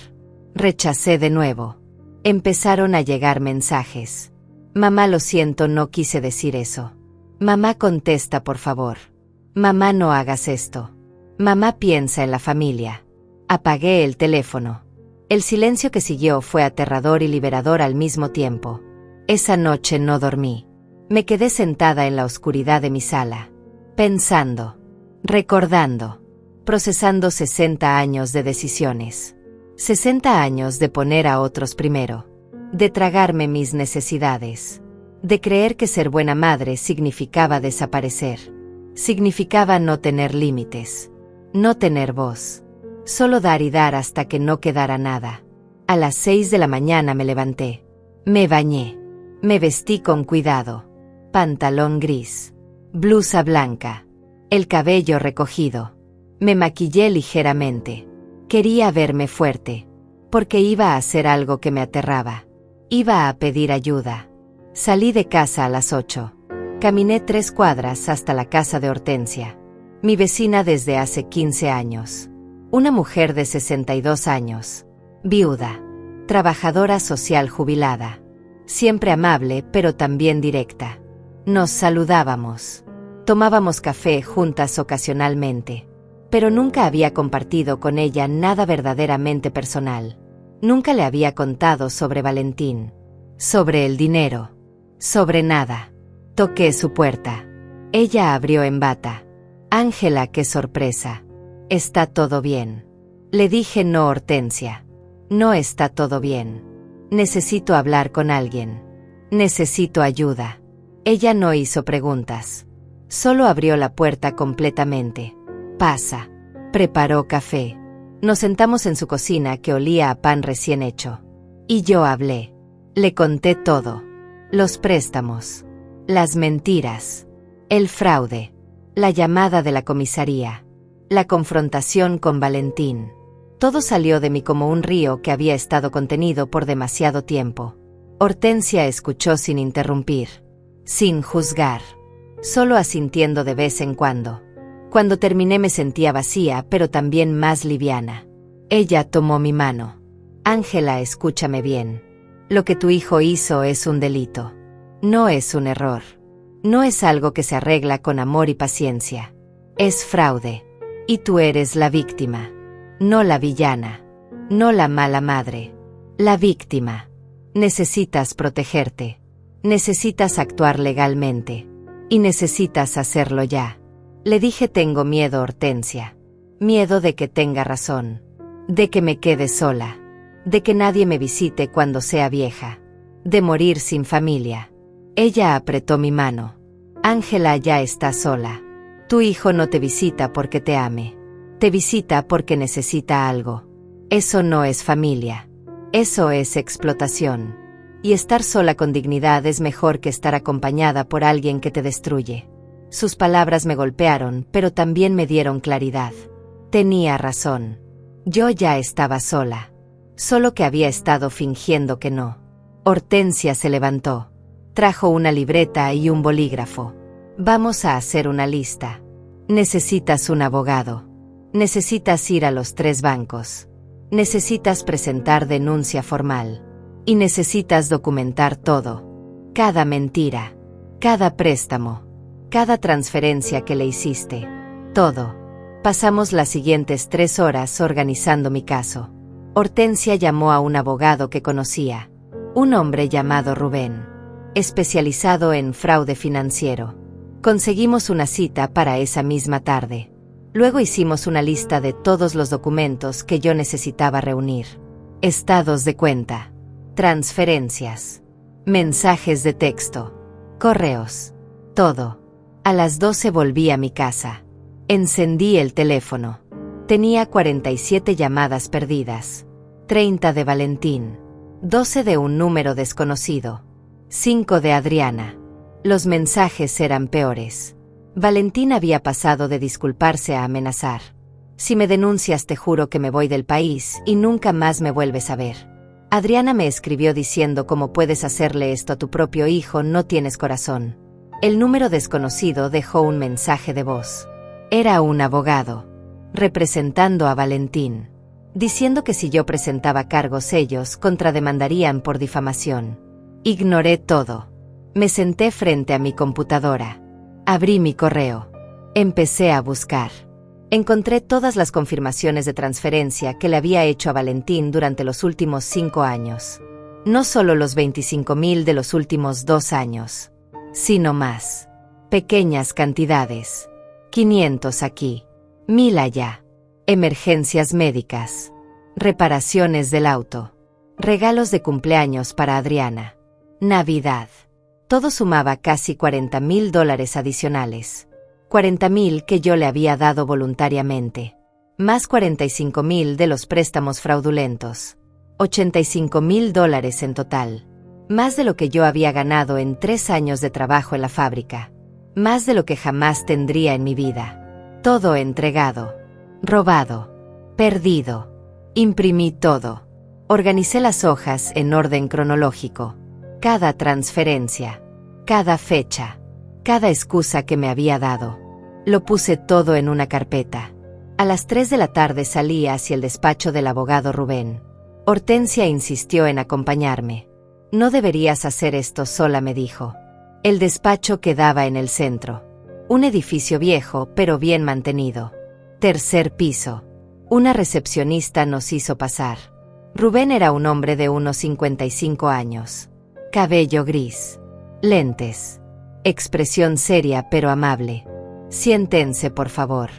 S1: Rechacé de nuevo. Empezaron a llegar mensajes. Mamá, lo siento, no quise decir eso. Mamá, contesta por favor. Mamá, no hagas esto. Mamá, piensa en la familia. Apagué el teléfono. El silencio que siguió fue aterrador y liberador al mismo tiempo. Esa noche no dormí. Me quedé sentada en la oscuridad de mi sala. Pensando, recordando, procesando 60 años de decisiones. 60 años de poner a otros primero. De tragarme mis necesidades. De creer que ser buena madre significaba desaparecer. Significaba no tener límites. No tener voz. Solo dar y dar hasta que no quedara nada. A las 6 de la mañana me levanté. Me bañé. Me vestí con cuidado. Pantalón gris. Blusa blanca. El cabello recogido. Me maquillé ligeramente. Quería verme fuerte. Porque iba a hacer algo que me aterraba. Iba a pedir ayuda. Salí de casa a las 8. Caminé 3 cuadras hasta la casa de Hortensia. Mi vecina desde hace 15 años. Una mujer de 62 años. Viuda. Trabajadora social jubilada. Siempre amable, pero también directa. Nos saludábamos. Tomábamos café juntas ocasionalmente. Pero nunca había compartido con ella nada verdaderamente personal. Nunca le había contado sobre Valentín. Sobre el dinero. Sobre nada. Toqué su puerta. Ella abrió en bata. Ángela, qué sorpresa. ¿Está todo bien? Le dije no, Hortensia. No está todo bien. Necesito hablar con alguien. Necesito ayuda. Ella no hizo preguntas. Solo abrió la puerta completamente. Pasa. Preparó café. Nos sentamos en su cocina que olía a pan recién hecho. Y yo hablé. Le conté todo. Los préstamos. Las mentiras. El fraude. La llamada de la comisaría. La confrontación con Valentín. Todo salió de mí como un río que había estado contenido por demasiado tiempo. Hortensia escuchó sin interrumpir. Sin juzgar. Solo asintiendo de vez en cuando. Cuando terminé me sentía vacía, pero también más liviana. Ella tomó mi mano. Ángela, escúchame bien. Lo que tu hijo hizo es un delito. No es un error. No es algo que se arregla con amor y paciencia. Es fraude. Y tú eres la víctima. No la villana. No la mala madre. La víctima. Necesitas protegerte. Necesitas actuar legalmente. Y necesitas hacerlo ya. Le dije, tengo miedo, Hortensia. Miedo de que tenga razón. De que me quede sola. De que nadie me visite cuando sea vieja. De morir sin familia. Ella apretó mi mano. Ángela, ya está sola. Tu hijo no te visita porque te ame. Te visita porque necesita algo. Eso no es familia. Eso es explotación. Y estar sola con dignidad es mejor que estar acompañada por alguien que te destruye. Sus palabras me golpearon, pero también me dieron claridad. Tenía razón. Yo ya estaba sola. Solo que había estado fingiendo que no. Hortensia se levantó. Trajo una libreta y un bolígrafo. Vamos a hacer una lista. Necesitas un abogado. Necesitas ir a los 3 bancos. Necesitas presentar denuncia formal. Y necesitas documentar todo. Cada mentira. Cada préstamo. Cada transferencia que le hiciste. Todo. Pasamos las siguientes 3 horas organizando mi caso. Hortensia llamó a un abogado que conocía. Un hombre llamado Rubén. Especializado en fraude financiero. Conseguimos una cita para esa misma tarde. Luego hicimos una lista de todos los documentos que yo necesitaba reunir. Estados de cuenta. Transferencias. Mensajes de texto. Correos. Todo. A las 12 volví a mi casa. Encendí el teléfono. Tenía 47 llamadas perdidas. 30 de Valentín. 12 de un número desconocido. 5 de Adriana. Los mensajes eran peores. Valentín había pasado de disculparse a amenazar. Si me denuncias te juro que me voy del país y nunca más me vuelves a ver. Adriana me escribió diciendo cómo puedes hacerle esto a tu propio hijo, no tienes corazón. El número desconocido dejó un mensaje de voz. Era un abogado, representando a Valentín, diciendo que si yo presentaba cargos ellos contrademandarían por difamación. Ignoré todo. Me senté frente a mi computadora. Abrí mi correo. Empecé a buscar. Encontré todas las confirmaciones de transferencia que le había hecho a Valentín durante los últimos 5 años. No solo los 25,000 de los últimos 2 años, sino más. Pequeñas cantidades. 500 aquí. 1000 allá. Emergencias médicas. Reparaciones del auto. Regalos de cumpleaños para Adriana. Navidad. Todo sumaba casi $40,000 adicionales. 40,000 que yo le había dado voluntariamente. Más 45,000 de los préstamos fraudulentos. $85,000 en total. Más de lo que yo había ganado en 3 años de trabajo en la fábrica. Más de lo que jamás tendría en mi vida. Todo entregado. Robado. Perdido. Imprimí todo. Organicé las hojas en orden cronológico. Cada transferencia. Cada fecha. Cada excusa que me había dado. Lo puse todo en una carpeta. A las 3 de la tarde salí hacia el despacho del abogado Rubén. Hortensia insistió en acompañarme. No deberías hacer esto sola, me dijo. El despacho quedaba en el centro. Un edificio viejo, pero bien mantenido. 3er piso. Una recepcionista nos hizo pasar. Rubén era un hombre de unos 55 años. Cabello gris. Lentes. Expresión seria pero amable. Siéntense, por favor.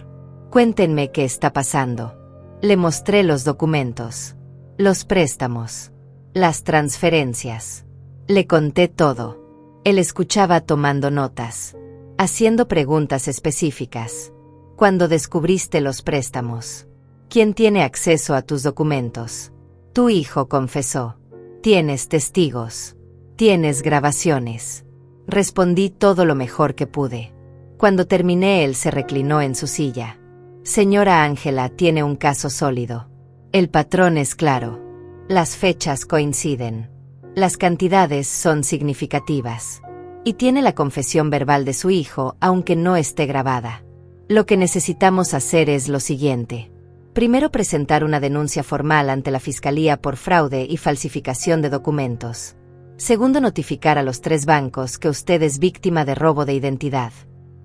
S1: Cuéntenme qué está pasando. Le mostré los documentos. Los préstamos. Las transferencias. Le conté todo. Él escuchaba tomando notas. Haciendo preguntas específicas. Cuando descubriste los préstamos. ¿Quién tiene acceso a tus documentos? Tu hijo confesó. Tienes testigos. Tienes grabaciones. Respondí todo lo mejor que pude. Cuando terminé, él se reclinó en su silla. Señora Ángela, tiene un caso sólido. El patrón es claro. Las fechas coinciden. Las cantidades son significativas. Y tiene la confesión verbal de su hijo, aunque no esté grabada. Lo que necesitamos hacer es lo siguiente. Primero, presentar una denuncia formal ante la Fiscalía por fraude y falsificación de documentos. Segundo, notificar a los 3 bancos que usted es víctima de robo de identidad.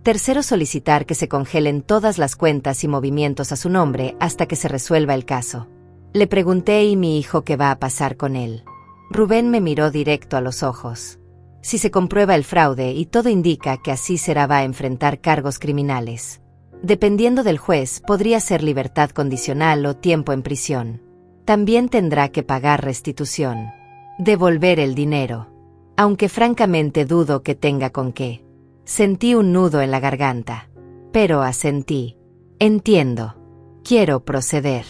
S1: Tercero, solicitar que se congelen todas las cuentas y movimientos a su nombre hasta que se resuelva el caso. Le pregunté: ¿y mi hijo qué va a pasar con él? Rubén me miró directo a los ojos. Si se comprueba el fraude, y todo indica que así será, va a enfrentar cargos criminales. Dependiendo del juez, podría ser libertad condicional o tiempo en prisión. También tendrá que pagar restitución. Devolver el dinero. Aunque francamente dudo que tenga con qué. Sentí un nudo en la garganta. Pero asentí. Entiendo. Quiero proceder.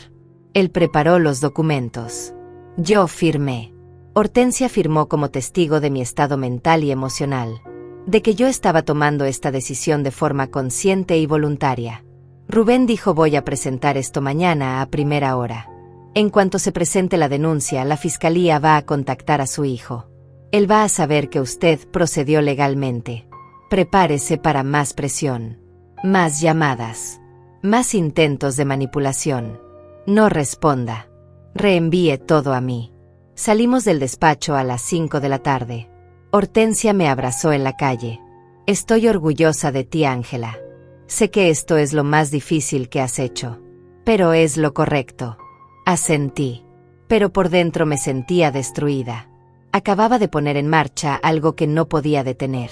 S1: Él preparó los documentos. Yo firmé. Hortensia firmó como testigo de mi estado mental y emocional. De que yo estaba tomando esta decisión de forma consciente y voluntaria. Rubén dijo: voy a presentar esto mañana a primera hora. En cuanto se presente la denuncia, la fiscalía va a contactar a su hijo. Él va a saber que usted procedió legalmente. Prepárese para más presión. Más llamadas. Más intentos de manipulación. No responda. Reenvíe todo a mí. Salimos del despacho a las 5 de la tarde. Hortensia me abrazó en la calle. Estoy orgullosa de ti, Ángela. Sé que esto es lo más difícil que has hecho. Pero es lo correcto. Asentí. Pero por dentro me sentía destruida. Acababa de poner en marcha algo que no podía detener.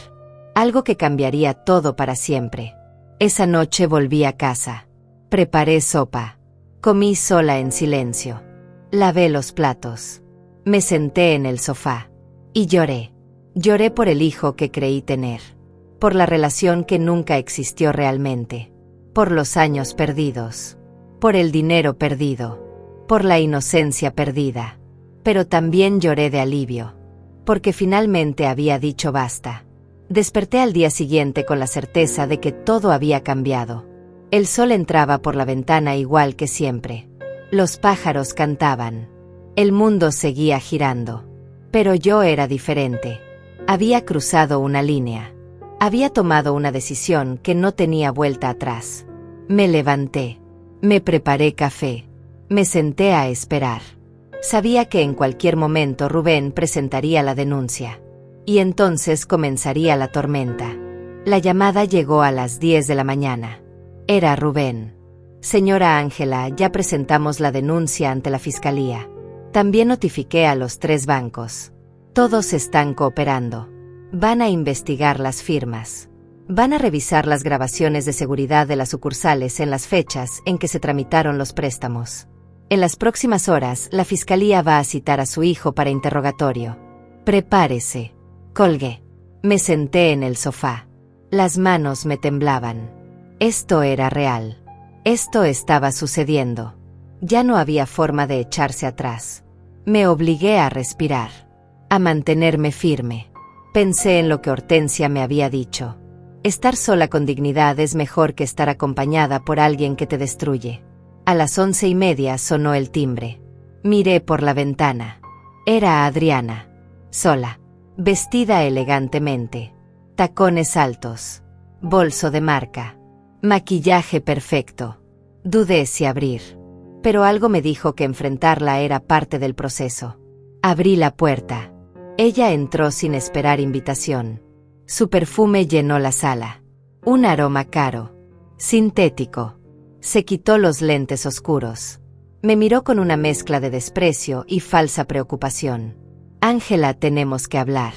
S1: Algo que cambiaría todo para siempre. Esa noche volví a casa. Preparé sopa. Comí sola en silencio. Lavé los platos. Me senté en el sofá. Y lloré. Lloré por el hijo que creí tener. Por la relación que nunca existió realmente. Por los años perdidos. Por el dinero perdido. Por la inocencia perdida. Pero también lloré de alivio. Porque finalmente había dicho basta. Desperté al día siguiente con la certeza de que todo había cambiado. El sol entraba por la ventana igual que siempre. Los pájaros cantaban. El mundo seguía girando. Pero yo era diferente. Había cruzado una línea. Había tomado una decisión que no tenía vuelta atrás. Me levanté. Me preparé café. Me senté a esperar. Sabía que en cualquier momento Rubén presentaría la denuncia. Y entonces comenzaría la tormenta. La llamada llegó a las 10 de la mañana. Era Rubén. Señora Ángela, ya presentamos la denuncia ante la fiscalía. También notifiqué a los 3 bancos. Todos están cooperando. Van a investigar las firmas. Van a revisar las grabaciones de seguridad de las sucursales en las fechas en que se tramitaron los préstamos. En las próximas horas, la fiscalía va a citar a su hijo para interrogatorio. Prepárese. Colgué. Me senté en el sofá. Las manos me temblaban. Esto era real. Esto estaba sucediendo. Ya no había forma de echarse atrás. Me obligué a respirar. A mantenerme firme. Pensé en lo que Hortensia me había dicho. Estar sola con dignidad es mejor que estar acompañada por alguien que te destruye. A las 11:30 sonó el timbre. Miré por la ventana. Era Adriana. Sola. Vestida elegantemente. Tacones altos. Bolso de marca. Maquillaje perfecto. Dudé si abrir. Pero algo me dijo que enfrentarla era parte del proceso. Abrí la puerta. Ella entró sin esperar invitación. Su perfume llenó la sala. Un aroma caro. Sintético. Se quitó los lentes oscuros. Me miró con una mezcla de desprecio y falsa preocupación. Ángela, tenemos que hablar.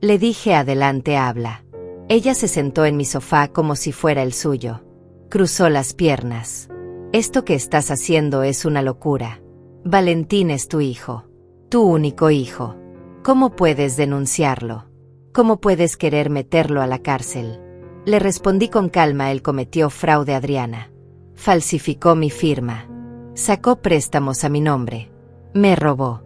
S1: Le dije, adelante, habla. Ella se sentó en mi sofá como si fuera el suyo. Cruzó las piernas. Esto que estás haciendo es una locura. Valentín es tu hijo. Tu único hijo. ¿Cómo puedes denunciarlo? ¿Cómo puedes querer meterlo a la cárcel? Le respondí con calma, él cometió fraude, Adriana. Falsificó mi firma. Sacó préstamos a mi nombre. Me robó.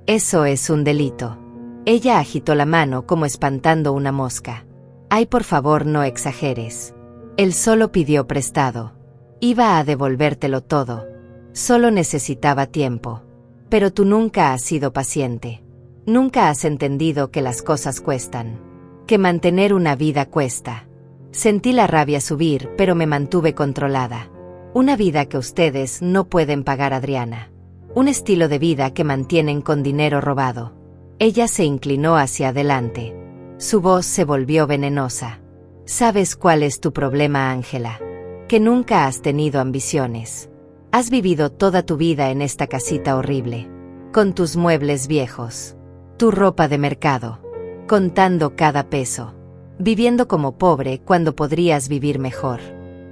S1: Eso es un delito. Ella agitó la mano como espantando una mosca. Ay, por favor, no exageres. Él solo pidió prestado. Iba a devolvértelo todo. Solo necesitaba tiempo. Pero tú nunca has sido paciente. Nunca has entendido que las cosas cuestan. Que mantener una vida cuesta. Sentí la rabia subir, pero me mantuve controlada. Una vida que ustedes no pueden pagar, Adriana. Un estilo de vida que mantienen con dinero robado. Ella se inclinó hacia adelante. Su voz se volvió venenosa. ¿Sabes cuál es tu problema, Ángela? Que nunca has tenido ambiciones. Has vivido toda tu vida en esta casita horrible. Con tus muebles viejos. Tu ropa de mercado. Contando cada peso. Viviendo como pobre cuando podrías vivir mejor.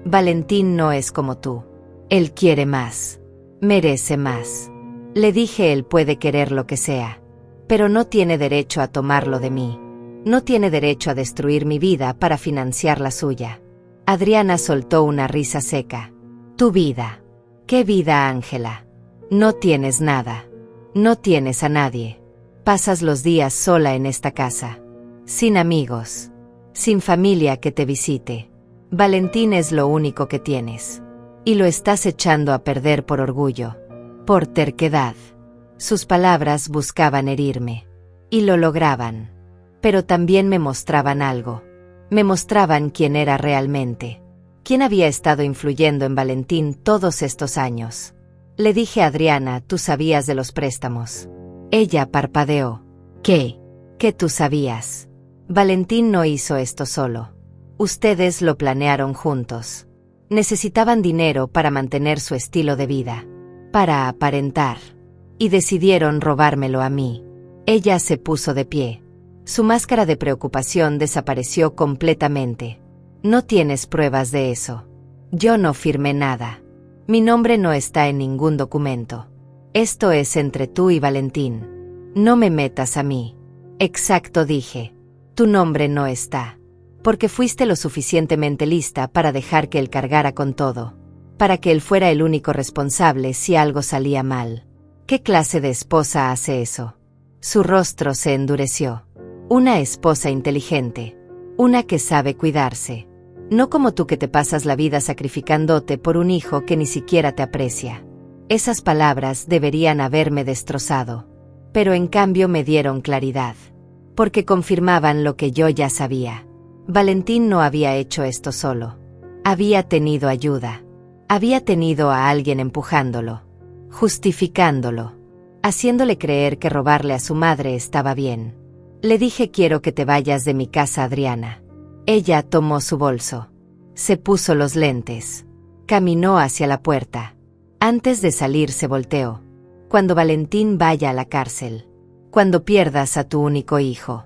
S1: Valentín no es como tú. Él quiere más. Merece más. Le dije, él puede querer lo que sea. Pero no tiene derecho a tomarlo de mí. No tiene derecho a destruir mi vida para financiar la suya. Adriana soltó una risa seca. Tu vida. ¿Qué vida, Ángela? No tienes nada. No tienes a nadie. Pasas los días sola en esta casa. Sin amigos. Sin familia que te visite. Valentín es lo único que tienes. Y lo estás echando a perder por orgullo. Por terquedad. Sus palabras buscaban herirme. Y lo lograban. Pero también me mostraban algo. Me mostraban quién era realmente. ¿Quién había estado influyendo en Valentín todos estos años? Le dije a Adriana, tú sabías de los préstamos. Ella parpadeó. ¿Qué? ¿Qué tú sabías? Valentín no hizo esto solo. Ustedes lo planearon juntos. Necesitaban dinero para mantener su estilo de vida, para aparentar. Y decidieron robármelo a mí. Ella se puso de pie. Su máscara de preocupación desapareció completamente. No tienes pruebas de eso. Yo no firmé nada. Mi nombre no está en ningún documento. Esto es entre tú y Valentín. No me metas a mí. Exacto, dije. Tu nombre no está. Porque fuiste lo suficientemente lista para dejar que él cargara con todo. Para que él fuera el único responsable si algo salía mal. ¿Qué clase de esposa hace eso? Su rostro se endureció. Una esposa inteligente. Una que sabe cuidarse. No como tú que te pasas la vida sacrificándote por un hijo que ni siquiera te aprecia. Esas palabras deberían haberme destrozado. Pero en cambio me dieron claridad. Porque confirmaban lo que yo ya sabía. Valentín no había hecho esto solo. Había tenido ayuda. Había tenido a alguien empujándolo. Justificándolo. Haciéndole creer que robarle a su madre estaba bien. Le dije quiero que te vayas de mi casa, Adriana. Ella tomó su bolso. Se puso los lentes. Caminó hacia la puerta. Antes de salir se volteó. Cuando Valentín vaya a la cárcel. Cuando pierdas a tu único hijo.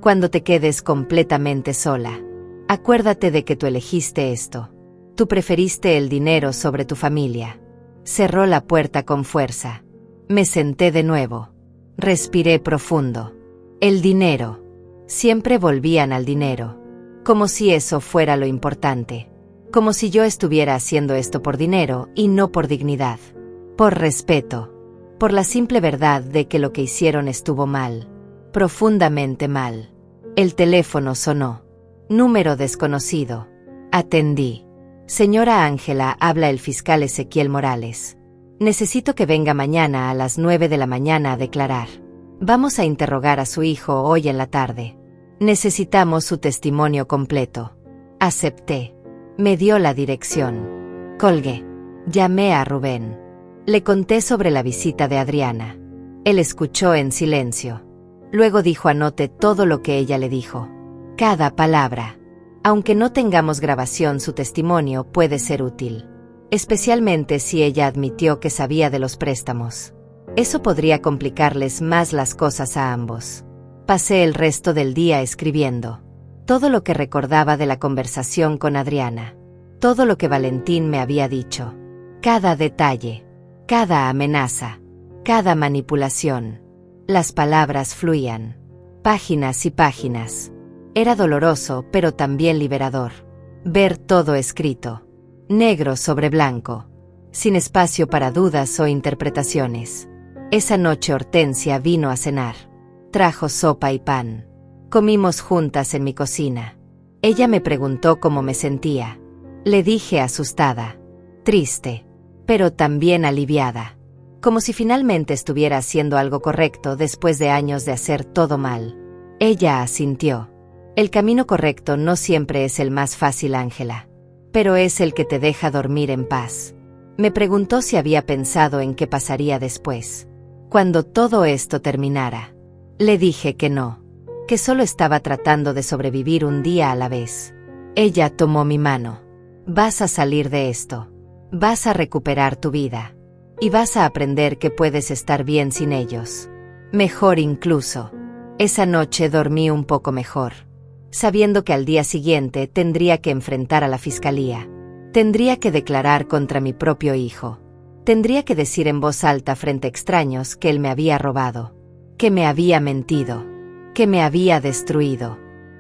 S1: Cuando te quedes completamente sola. Acuérdate de que tú elegiste esto. Tú preferiste el dinero sobre tu familia. Cerró la puerta con fuerza. Me senté de nuevo. Respiré profundo. El dinero. Siempre volvían al dinero. Como si eso fuera lo importante. Como si yo estuviera haciendo esto por dinero y no por dignidad. Por respeto. Por la simple verdad de que lo que hicieron estuvo mal. Profundamente mal. El teléfono sonó. Número desconocido. Atendí. Señora Ángela, habla el fiscal Ezequiel Morales. Necesito que venga mañana a las 9 de la mañana a declarar. Vamos a interrogar a su hijo hoy en la tarde. Necesitamos su testimonio completo. Acepté. Me dio la dirección. Colgué. Llamé a Rubén. Le conté sobre la visita de Adriana. Él escuchó en silencio. Luego dijo anote todo lo que ella le dijo. Cada palabra. Aunque no tengamos grabación, su testimonio puede ser útil. Especialmente si ella admitió que sabía de los préstamos. Eso podría complicarles más las cosas a ambos. Pasé el resto del día escribiendo. Todo lo que recordaba de la conversación con Adriana. Todo lo que Valentín me había dicho. Cada detalle. Cada amenaza. Cada manipulación. Las palabras fluían. Páginas y páginas. Era doloroso, pero también liberador. Ver todo escrito. Negro sobre blanco. Sin espacio para dudas o interpretaciones. Esa noche Hortensia vino a cenar. Trajo sopa y pan. Comimos juntas en mi cocina. Ella me preguntó cómo me sentía. Le dije asustada. Triste. Pero también aliviada. Como si finalmente estuviera haciendo algo correcto después de años de hacer todo mal. Ella asintió. El camino correcto no siempre es el más fácil, Ángela. Pero es el que te deja dormir en paz. Me preguntó si había pensado en qué pasaría después. Cuando todo esto terminara. Le dije que no. Que solo estaba tratando de sobrevivir un día a la vez. Ella tomó mi mano. Vas a salir de esto. Vas a recuperar tu vida. Y vas a aprender que puedes estar bien sin ellos. Mejor incluso. Esa noche dormí un poco mejor. Sabiendo que al día siguiente tendría que enfrentar a la fiscalía. Tendría que declarar contra mi propio hijo. Tendría que decir en voz alta frente a extraños que él me había robado. Que me había mentido. Que me había destruido.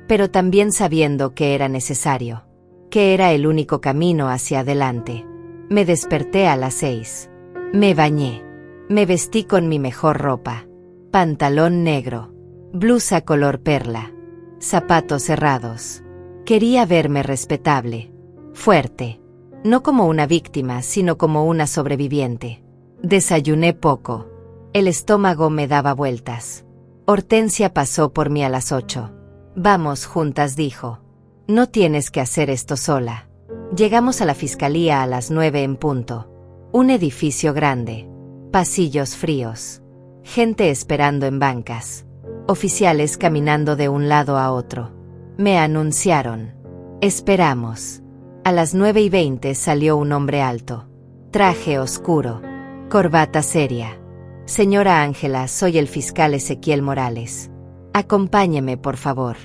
S1: Pero también sabiendo que era necesario. Que era el único camino hacia adelante. Me desperté a las 6. Me bañé. Me vestí con mi mejor ropa. Pantalón negro. Blusa color perla. Zapatos cerrados. Quería verme respetable. Fuerte. No como una víctima, sino como una sobreviviente. Desayuné poco. El estómago me daba vueltas. Hortensia pasó por mí a las 8. Vamos juntas, dijo. No tienes que hacer esto sola. Llegamos a la fiscalía a las 9 en punto. Un edificio grande. Pasillos fríos. Gente esperando en bancas. Oficiales caminando de un lado a otro. Me anunciaron. Esperamos. A las 9:20 salió un hombre alto. Traje oscuro. Corbata seria. Señora Ángela, soy el fiscal Ezequiel Morales. Acompáñeme, por favor.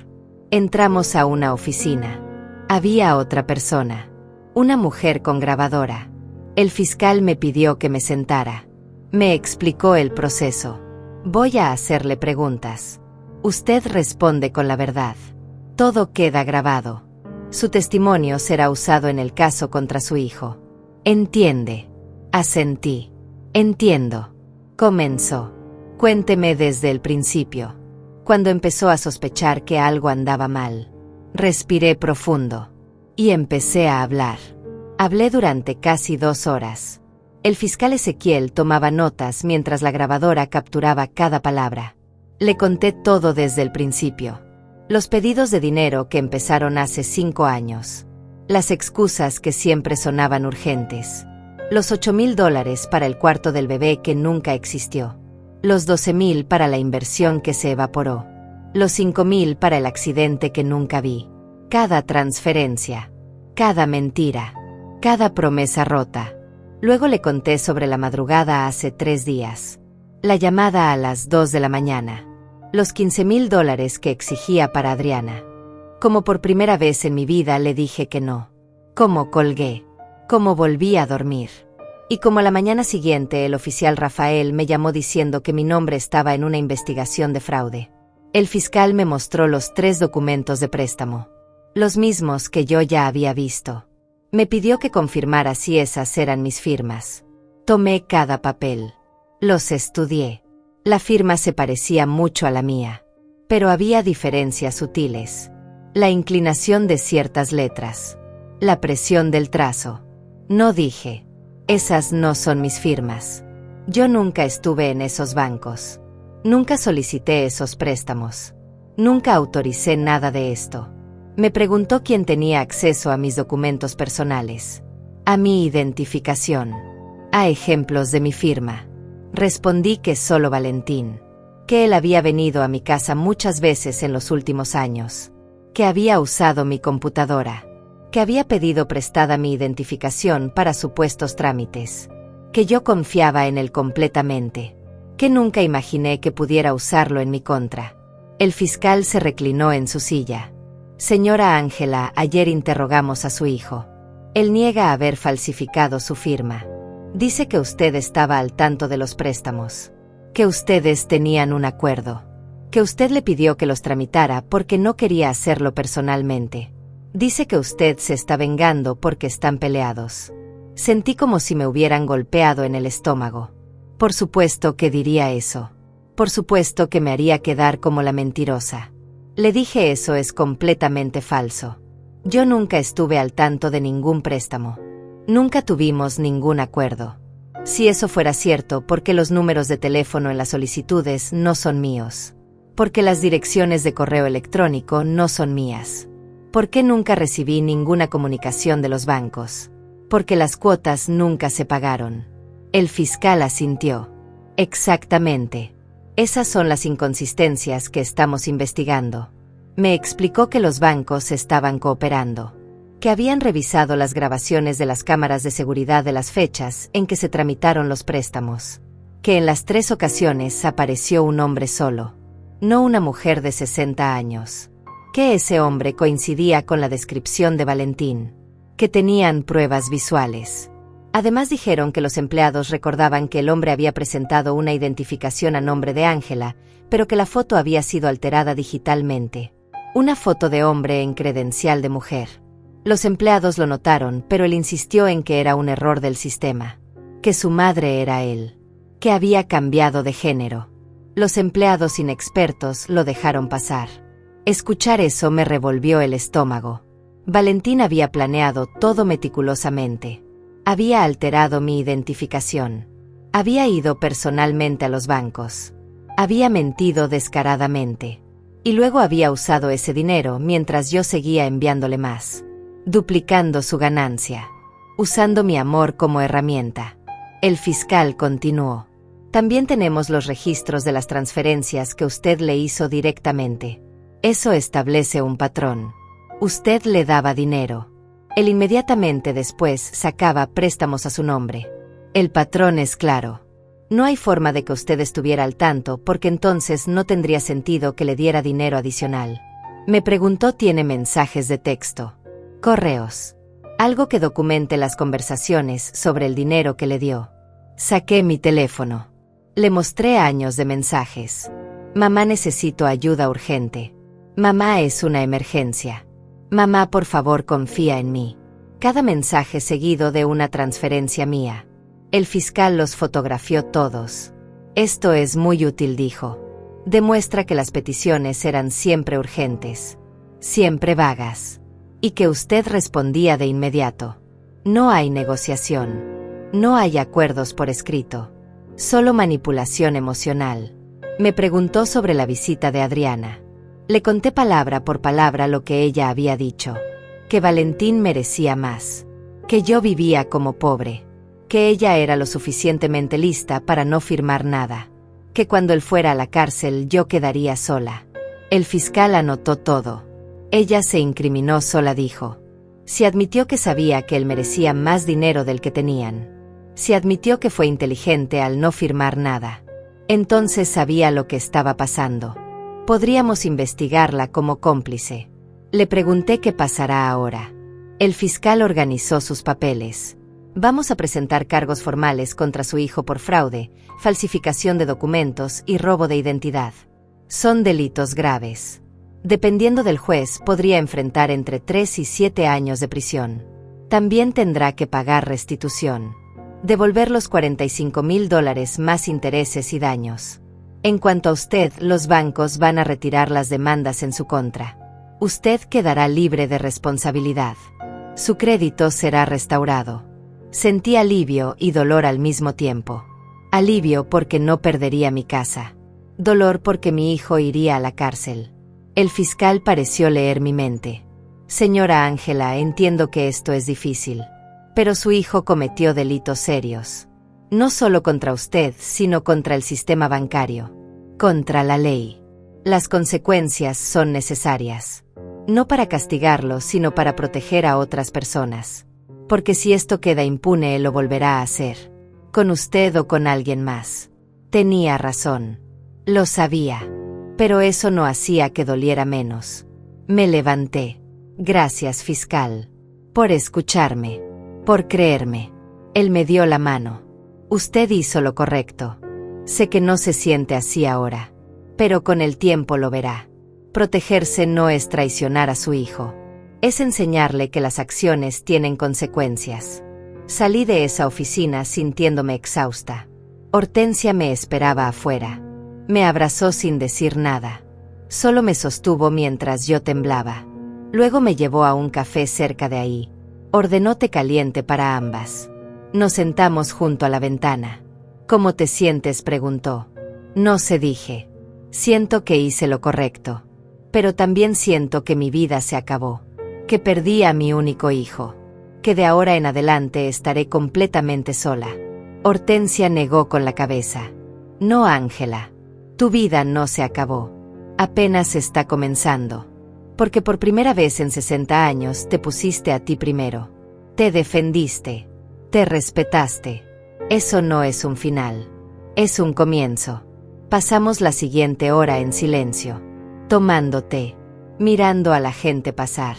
S1: Entramos a una oficina. Había otra persona. Una mujer con grabadora. El fiscal me pidió que me sentara. Me explicó el proceso. Voy a hacerle preguntas. Usted responde con la verdad. Todo queda grabado. Su testimonio será usado en el caso contra su hijo. ¿Entiende? Asentí. Entiendo. Comenzó. Cuénteme desde el principio. Cuando empezó a sospechar que algo andaba mal. Respiré profundo. Y empecé a hablar. Hablé durante casi 2 horas. El fiscal Ezequiel tomaba notas mientras la grabadora capturaba cada palabra. Le conté todo desde el principio. Los pedidos de dinero que empezaron hace 5 años. Las excusas que siempre sonaban urgentes. Los $8,000 para el cuarto del bebé que nunca existió. Los $12,000 para la inversión que se evaporó. Los $5,000 para el accidente que nunca vi. Cada transferencia. Cada mentira. Cada promesa rota. Luego le conté sobre la madrugada hace 3 días. La llamada a las 2 de la mañana. Los $15,000 que exigía para Adriana. Como por primera vez en mi vida le dije que no. Cómo colgué. Cómo volví a dormir. Y como a la mañana siguiente el oficial Rafael me llamó diciendo que mi nombre estaba en una investigación de fraude. El fiscal me mostró los 3 documentos de préstamo. Los mismos que yo ya había visto. Me pidió que confirmara si esas eran mis firmas. Tomé cada papel. Los estudié. La firma se parecía mucho a la mía. Pero había diferencias sutiles. La inclinación de ciertas letras. La presión del trazo. No dije. Esas no son mis firmas. Yo nunca estuve en esos bancos. Nunca solicité esos préstamos. Nunca autoricé nada de esto. Me preguntó quién tenía acceso a mis documentos personales. A mi identificación. A ejemplos de mi firma. Respondí que solo Valentín. Que él había venido a mi casa muchas veces en los últimos años. Que había usado mi computadora. Que había pedido prestada mi identificación para supuestos trámites. Que yo confiaba en él completamente. Que nunca imaginé que pudiera usarlo en mi contra. El fiscal se reclinó en su silla. Señora Ángela, ayer interrogamos a su hijo. Él niega haber falsificado su firma. Dice que usted estaba al tanto de los préstamos. Que ustedes tenían un acuerdo. Que usted le pidió que los tramitara porque no quería hacerlo personalmente. Dice que usted se está vengando porque están peleados. Sentí como si me hubieran golpeado en el estómago. Por supuesto que diría eso. Por supuesto que me haría quedar como la mentirosa. Le dije eso es completamente falso. Yo nunca estuve al tanto de ningún préstamo. Nunca tuvimos ningún acuerdo. Si eso fuera cierto, ¿por qué los números de teléfono en las solicitudes no son míos? ¿Por qué las direcciones de correo electrónico no son mías? ¿Por qué nunca recibí ninguna comunicación de los bancos? Porque las cuotas nunca se pagaron. El fiscal asintió. Exactamente. Esas son las inconsistencias que estamos investigando. Me explicó que los bancos estaban cooperando. Que habían revisado las grabaciones de las cámaras de seguridad de las fechas en que se tramitaron los préstamos. Que en las 3 ocasiones apareció un hombre solo. No una mujer de 60 años. Que ese hombre coincidía con la descripción de Valentín. Que tenían pruebas visuales. Además dijeron que los empleados recordaban que el hombre había presentado una identificación a nombre de Ángela, pero que la foto había sido alterada digitalmente. Una foto de hombre en credencial de mujer. Los empleados lo notaron, pero él insistió en que era un error del sistema. Que su madre era él. Que había cambiado de género. Los empleados inexpertos lo dejaron pasar. Escuchar eso me revolvió el estómago. Valentín había planeado todo meticulosamente. Había alterado mi identificación. Había ido personalmente a los bancos. Había mentido descaradamente. Y luego había usado ese dinero mientras yo seguía enviándole más. duplicando su ganancia, usando mi amor como herramienta. El fiscal continuó. También tenemos los registros de las transferencias que usted le hizo directamente. Eso establece un patrón. Usted le daba dinero. Él inmediatamente después sacaba préstamos a su nombre. El patrón es claro. No hay forma de que usted estuviera al tanto porque entonces no tendría sentido que le diera dinero adicional. Me preguntó, ¿tiene mensajes de texto? Correos. Algo que documente las conversaciones sobre el dinero que le dio. Saqué mi teléfono. Le mostré años de mensajes. Mamá, necesito ayuda urgente. Mamá, es una emergencia. Mamá, por favor, confía en mí. Cada mensaje seguido de una transferencia mía. El fiscal los fotografió todos. Esto es muy útil, dijo. Demuestra que las peticiones eran siempre urgentes, siempre vagas, y que usted respondía de inmediato. No hay negociación. No hay acuerdos por escrito. Solo manipulación emocional. Me preguntó sobre la visita de Adriana. Le conté palabra por palabra lo que ella había dicho. Que Valentín merecía más. Que yo vivía como pobre. Que ella era lo suficientemente lista para no firmar nada. Que cuando él fuera a la cárcel yo quedaría sola. El fiscal anotó todo. Ella se incriminó sola, dijo. Si admitió que sabía que él merecía más dinero del que tenían. Si admitió que fue inteligente al no firmar nada. Entonces sabía lo que estaba pasando. Podríamos investigarla como cómplice. Le pregunté qué pasará ahora. El fiscal organizó sus papeles. Vamos a presentar cargos formales contra su hijo por fraude, falsificación de documentos y robo de identidad. Son delitos graves. Dependiendo del juez, podría enfrentar entre 3 y 7 años de prisión. También tendrá que pagar restitución. Devolver los $45,000 más intereses y daños. En cuanto a usted, los bancos van a retirar las demandas en su contra. Usted quedará libre de responsabilidad. Su crédito será restaurado. Sentí alivio y dolor al mismo tiempo. Alivio porque no perdería mi casa. Dolor porque mi hijo iría a la cárcel. El fiscal pareció leer mi mente. Señora Ángela, entiendo que esto es difícil. Pero su hijo cometió delitos serios. No solo contra usted, sino contra el sistema bancario. Contra la ley. Las consecuencias son necesarias. No para castigarlo, sino para proteger a otras personas. Porque si esto queda impune, él lo volverá a hacer. Con usted o con alguien más. Tenía razón. Lo sabía. Pero eso no hacía que doliera menos. Me levanté. Gracias, fiscal. Por escucharme. Por creerme. Él me dio la mano. Usted hizo lo correcto. Sé que no se siente así ahora. Pero con el tiempo lo verá. Protegerse no es traicionar a su hijo. Es enseñarle que las acciones tienen consecuencias. Salí de esa oficina sintiéndome exhausta. Hortensia me esperaba afuera. Me abrazó sin decir nada. Solo me sostuvo mientras yo temblaba. Luego me llevó a un café cerca de ahí. Ordenó té caliente para ambas. Nos sentamos junto a la ventana. ¿Cómo te sientes?, preguntó. No sé, dije. Siento que hice lo correcto. Pero también siento que mi vida se acabó. Que perdí a mi único hijo. Que de ahora en adelante estaré completamente sola. Hortensia negó con la cabeza. No, Ángela. Tu vida no se acabó. Apenas está comenzando. Porque por primera vez en 60 años te pusiste a ti primero. Te defendiste. Te respetaste. Eso no es un final. Es un comienzo. Pasamos la siguiente hora en silencio. Tomando té. Mirando a la gente pasar.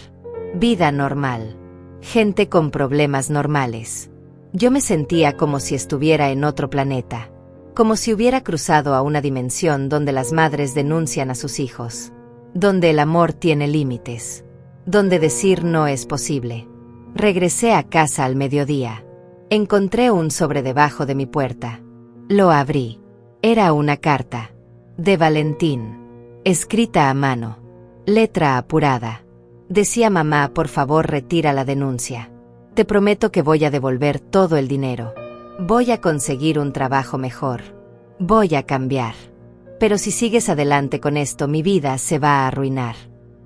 S1: Vida normal. Gente con problemas normales. Yo me sentía como si estuviera en otro planeta. Como si hubiera cruzado a una dimensión donde las madres denuncian a sus hijos. Donde el amor tiene límites. Donde decir no es posible. Regresé a casa al mediodía. Encontré un sobre debajo de mi puerta. Lo abrí. Era una carta. De Valentín. Escrita a mano. Letra apurada. Decía: mamá, por favor, retira la denuncia. Te prometo que voy a devolver todo el dinero. Voy a conseguir un trabajo mejor. Voy a cambiar. Pero si sigues adelante con esto, mi vida se va a arruinar.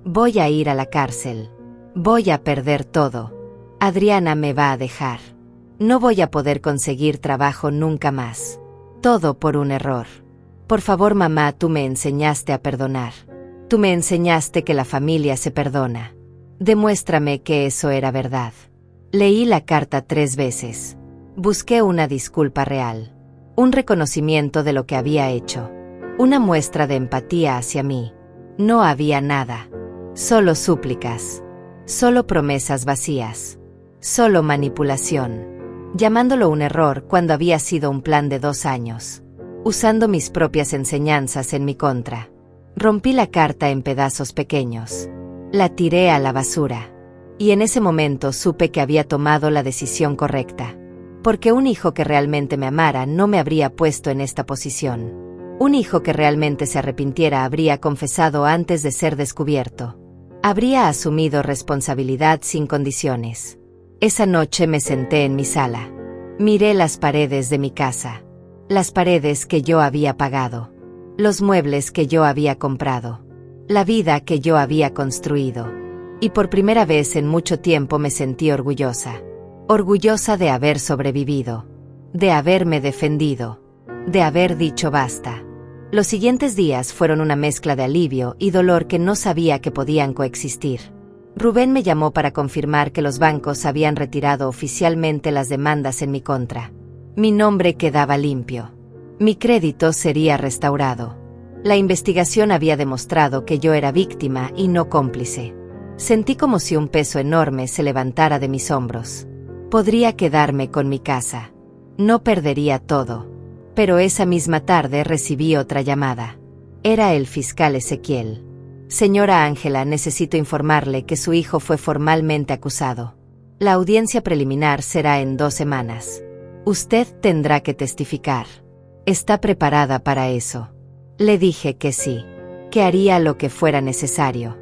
S1: Voy a ir a la cárcel. Voy a perder todo. Adriana me va a dejar. No voy a poder conseguir trabajo nunca más. Todo por un error. Por favor, mamá, tú me enseñaste a perdonar. Tú me enseñaste que la familia se perdona. Demuéstrame que eso era verdad. Leí la carta 3 veces. Busqué una disculpa real. Un reconocimiento de lo que había hecho. Una muestra de empatía hacia mí. No había nada. Solo súplicas. Solo promesas vacías. Solo manipulación. Llamándolo un error cuando había sido un plan de 2 años. Usando mis propias enseñanzas en mi contra. Rompí la carta en pedazos pequeños. La tiré a la basura. Y en ese momento supe que había tomado la decisión correcta. Porque un hijo que realmente me amara no me habría puesto en esta posición. Un hijo que realmente se arrepintiera habría confesado antes de ser descubierto. Habría asumido responsabilidad sin condiciones. Esa noche me senté en mi sala. Miré las paredes de mi casa. Las paredes que yo había pagado. Los muebles que yo había comprado. La vida que yo había construido. Y por primera vez en mucho tiempo me sentí orgullosa. Orgullosa de haber sobrevivido. De haberme defendido. De haber dicho basta. Los siguientes días fueron una mezcla de alivio y dolor que no sabía que podían coexistir. Rubén me llamó para confirmar que los bancos habían retirado oficialmente las demandas en mi contra. Mi nombre quedaba limpio. Mi crédito sería restaurado. La investigación había demostrado que yo era víctima y no cómplice. Sentí como si un peso enorme se levantara de mis hombros. Podría quedarme con mi casa. No perdería todo. Pero esa misma tarde recibí otra llamada. Era el fiscal Ezequiel. Señora Ángela, necesito informarle que su hijo fue formalmente acusado. La audiencia preliminar será en 2 semanas. Usted tendrá que testificar. ¿Está preparada para eso? Le dije que sí, que haría lo que fuera necesario.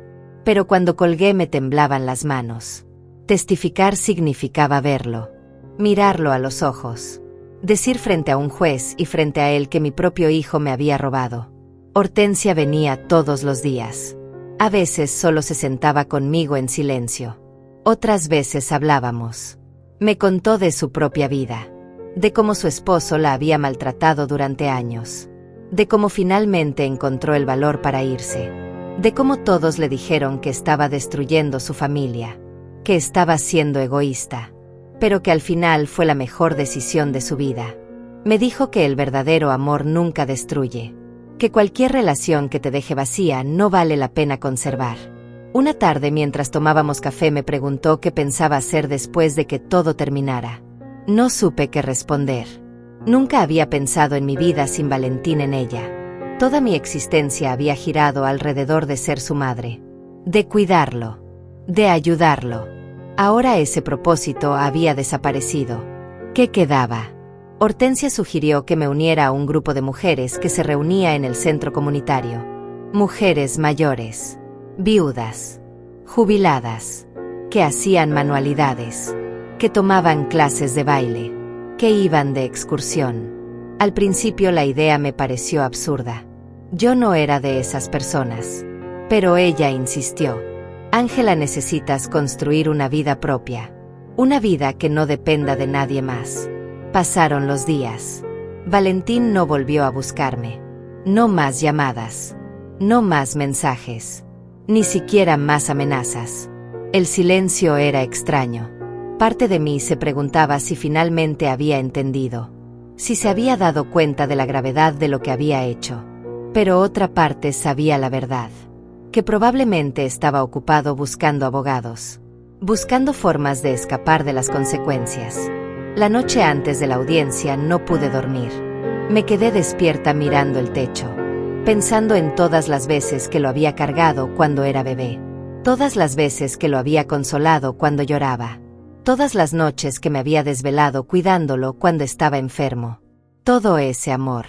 S1: Pero cuando colgué me temblaban las manos. Testificar significaba verlo. Mirarlo a los ojos. Decir frente a un juez y frente a él que mi propio hijo me había robado. Hortensia venía todos los días. A veces solo se sentaba conmigo en silencio. Otras veces hablábamos. Me contó de su propia vida. De cómo su esposo la había maltratado durante años. De cómo finalmente encontró el valor para irse. De cómo todos le dijeron que estaba destruyendo su familia. Que estaba siendo egoísta. Pero que al final fue la mejor decisión de su vida. Me dijo que el verdadero amor nunca destruye. Que cualquier relación que te deje vacía no vale la pena conservar. Una tarde mientras tomábamos café me preguntó qué pensaba hacer después de que todo terminara. No supe qué responder. Nunca había pensado en mi vida sin Valentín en ella. Toda mi existencia había girado alrededor de ser su madre. De cuidarlo. De ayudarlo. Ahora ese propósito había desaparecido. ¿Qué quedaba? Hortensia sugirió que me uniera a un grupo de mujeres que se reunía en el centro comunitario. Mujeres mayores, viudas, jubiladas, que hacían manualidades, que tomaban clases de baile, que iban de excursión. Al principio la idea me pareció absurda. Yo no era de esas personas. Pero ella insistió. Ángela, necesitas construir una vida propia. Una vida que no dependa de nadie más. Pasaron los días. Valentín no volvió a buscarme. No más llamadas. No más mensajes. Ni siquiera más amenazas. El silencio era extraño. Parte de mí se preguntaba si finalmente había entendido. Si se había dado cuenta de la gravedad de lo que había hecho. Pero otra parte sabía la verdad. Que probablemente estaba ocupado buscando abogados. Buscando formas de escapar de las consecuencias. La noche antes de la audiencia no pude dormir. Me quedé despierta mirando el techo. Pensando en todas las veces que lo había cargado cuando era bebé. Todas las veces que lo había consolado cuando lloraba. Todas las noches que me había desvelado cuidándolo cuando estaba enfermo. Todo ese amor.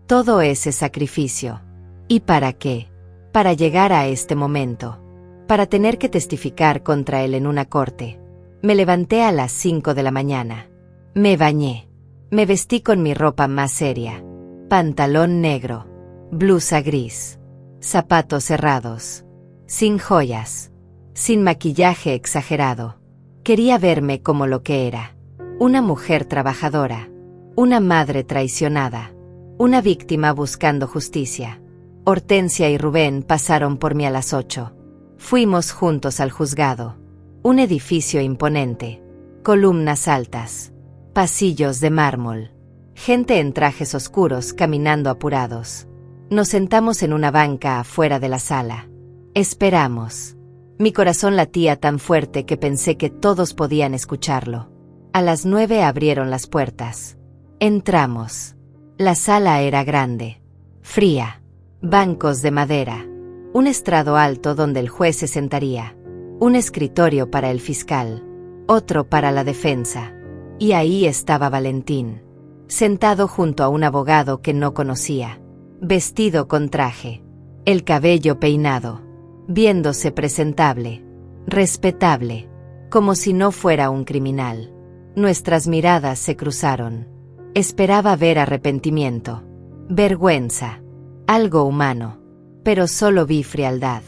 S1: Todo ese sacrificio. ¿Y para qué? Para llegar a este momento. Para tener que testificar contra él en una corte. Me levanté a las 5 de la mañana. Me bañé. Me vestí con mi ropa más seria. Pantalón negro. Blusa gris. Zapatos cerrados. Sin joyas. sin maquillaje exagerado. Quería verme como lo que era. Una mujer trabajadora. Una madre traicionada. Una víctima buscando justicia. Hortensia y Rubén pasaron por mí a las 8. Fuimos juntos al juzgado. Un edificio imponente. Columnas altas. Pasillos de mármol. Gente en trajes oscuros caminando apurados. Nos sentamos en una banca afuera de la sala. Esperamos. Mi corazón latía tan fuerte que pensé que todos podían escucharlo. A las 9 abrieron las puertas. Entramos. La sala era grande. Fría. Bancos de madera. Un estrado alto donde el juez se sentaría. Un escritorio para el fiscal. Otro para la defensa. Y ahí estaba Valentín. Sentado junto a un abogado que no conocía. Vestido con traje. El cabello peinado. Viéndose presentable. Respetable. Como si no fuera un criminal. Nuestras miradas se cruzaron. Esperaba ver arrepentimiento. Vergüenza. Algo humano. Pero solo vi frialdad.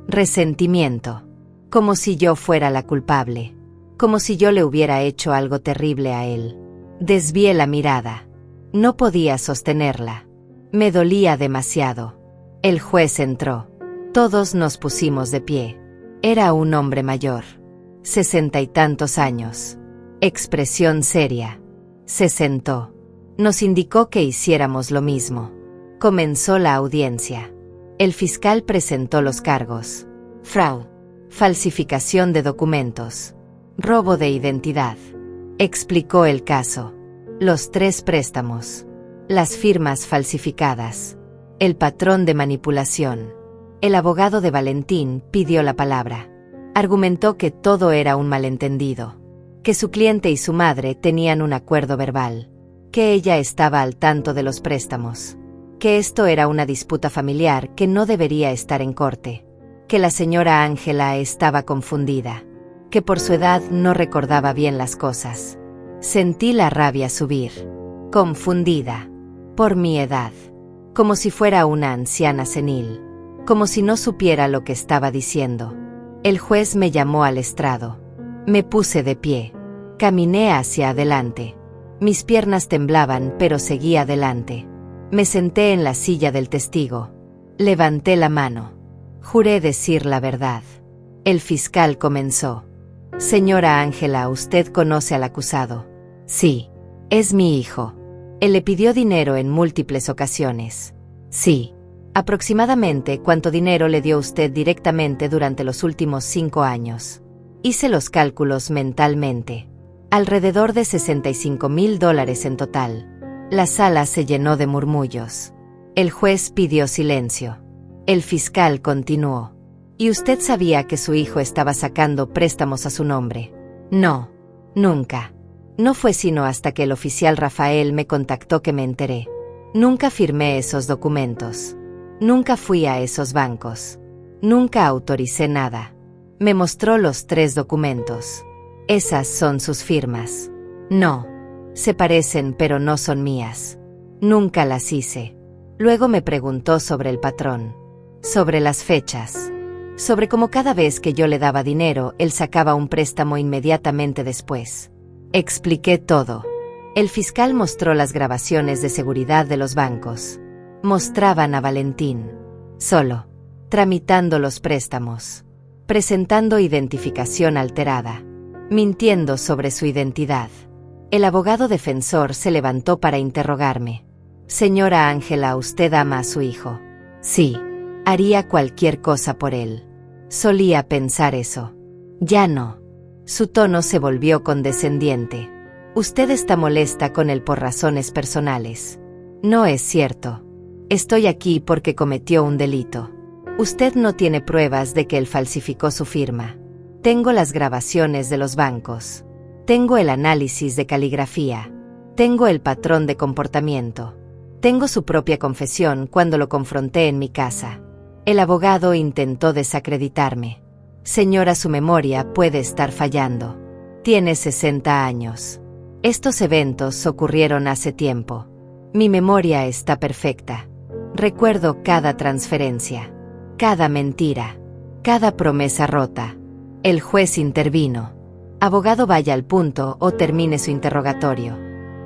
S1: Resentimiento. Como si yo fuera la culpable. Como si yo le hubiera hecho algo terrible a él. Desvié la mirada. No podía sostenerla. Me dolía demasiado. El juez entró. Todos nos pusimos de pie. Era un hombre mayor. 60 y tantos años. Expresión seria. Se sentó. Nos indicó que hiciéramos lo mismo. Comenzó la audiencia. El fiscal presentó los cargos. Fraude. Falsificación de documentos. Robo de identidad. Explicó el caso. Los 3 préstamos. Las firmas falsificadas. El patrón de manipulación. El abogado de Valentín pidió la palabra. Argumentó que todo era un malentendido. Que su cliente y su madre tenían un acuerdo verbal. Que ella estaba al tanto de los préstamos. Que esto era una disputa familiar que no debería estar en corte. Que la señora Ángela estaba confundida. Que por su edad no recordaba bien las cosas. Sentí la rabia subir. Confundida. Por mi edad. Como si fuera una anciana senil. Como si no supiera lo que estaba diciendo. El juez me llamó al estrado. Me puse de pie. Caminé hacia adelante. Mis piernas temblaban, pero seguí adelante. Me senté en la silla del testigo. Levanté la mano. Juré decir la verdad. El fiscal comenzó. Señora Ángela, ¿usted conoce al acusado? Sí. Es mi hijo. Él le pidió dinero en múltiples ocasiones. Sí. Aproximadamente, ¿cuánto dinero le dio usted directamente durante los últimos 5 años? Hice los cálculos mentalmente. Alrededor de $65,000 en total. La sala se llenó de murmullos. El juez pidió silencio. El fiscal continuó. ¿Y usted sabía que su hijo estaba sacando préstamos a su nombre? No. Nunca. No fue sino hasta que el oficial Rafael me contactó que me enteré. Nunca firmé esos documentos. Nunca fui a esos bancos. Nunca autoricé nada. Me mostró los 3 documentos. Esas son sus firmas. No. Se parecen pero no son mías. Nunca las hice. Luego me preguntó sobre el patrón. Sobre las fechas. Sobre cómo cada vez que yo le daba dinero, él sacaba un préstamo inmediatamente después. Expliqué todo. El fiscal mostró las grabaciones de seguridad de los bancos. Mostraban a Valentín. Solo. Tramitando los préstamos. Presentando identificación alterada. Mintiendo sobre su identidad. El abogado defensor se levantó para interrogarme. Señora Ángela, ¿usted ama a su hijo? Sí. Haría cualquier cosa por él. Solía pensar eso. Ya no. Su tono se volvió condescendiente. Usted está molesta con él por razones personales. No es cierto. Estoy aquí porque cometió un delito. Usted no tiene pruebas de que él falsificó su firma. Tengo las grabaciones de los bancos. Tengo el análisis de caligrafía. Tengo el patrón de comportamiento. Tengo su propia confesión cuando lo confronté en mi casa. El abogado intentó desacreditarme. Señora, su memoria puede estar fallando. Tiene 60 años. Estos eventos ocurrieron hace tiempo. Mi memoria está perfecta. Recuerdo cada transferencia, cada mentira, cada promesa rota. El juez intervino. Abogado, vaya al punto o termine su interrogatorio.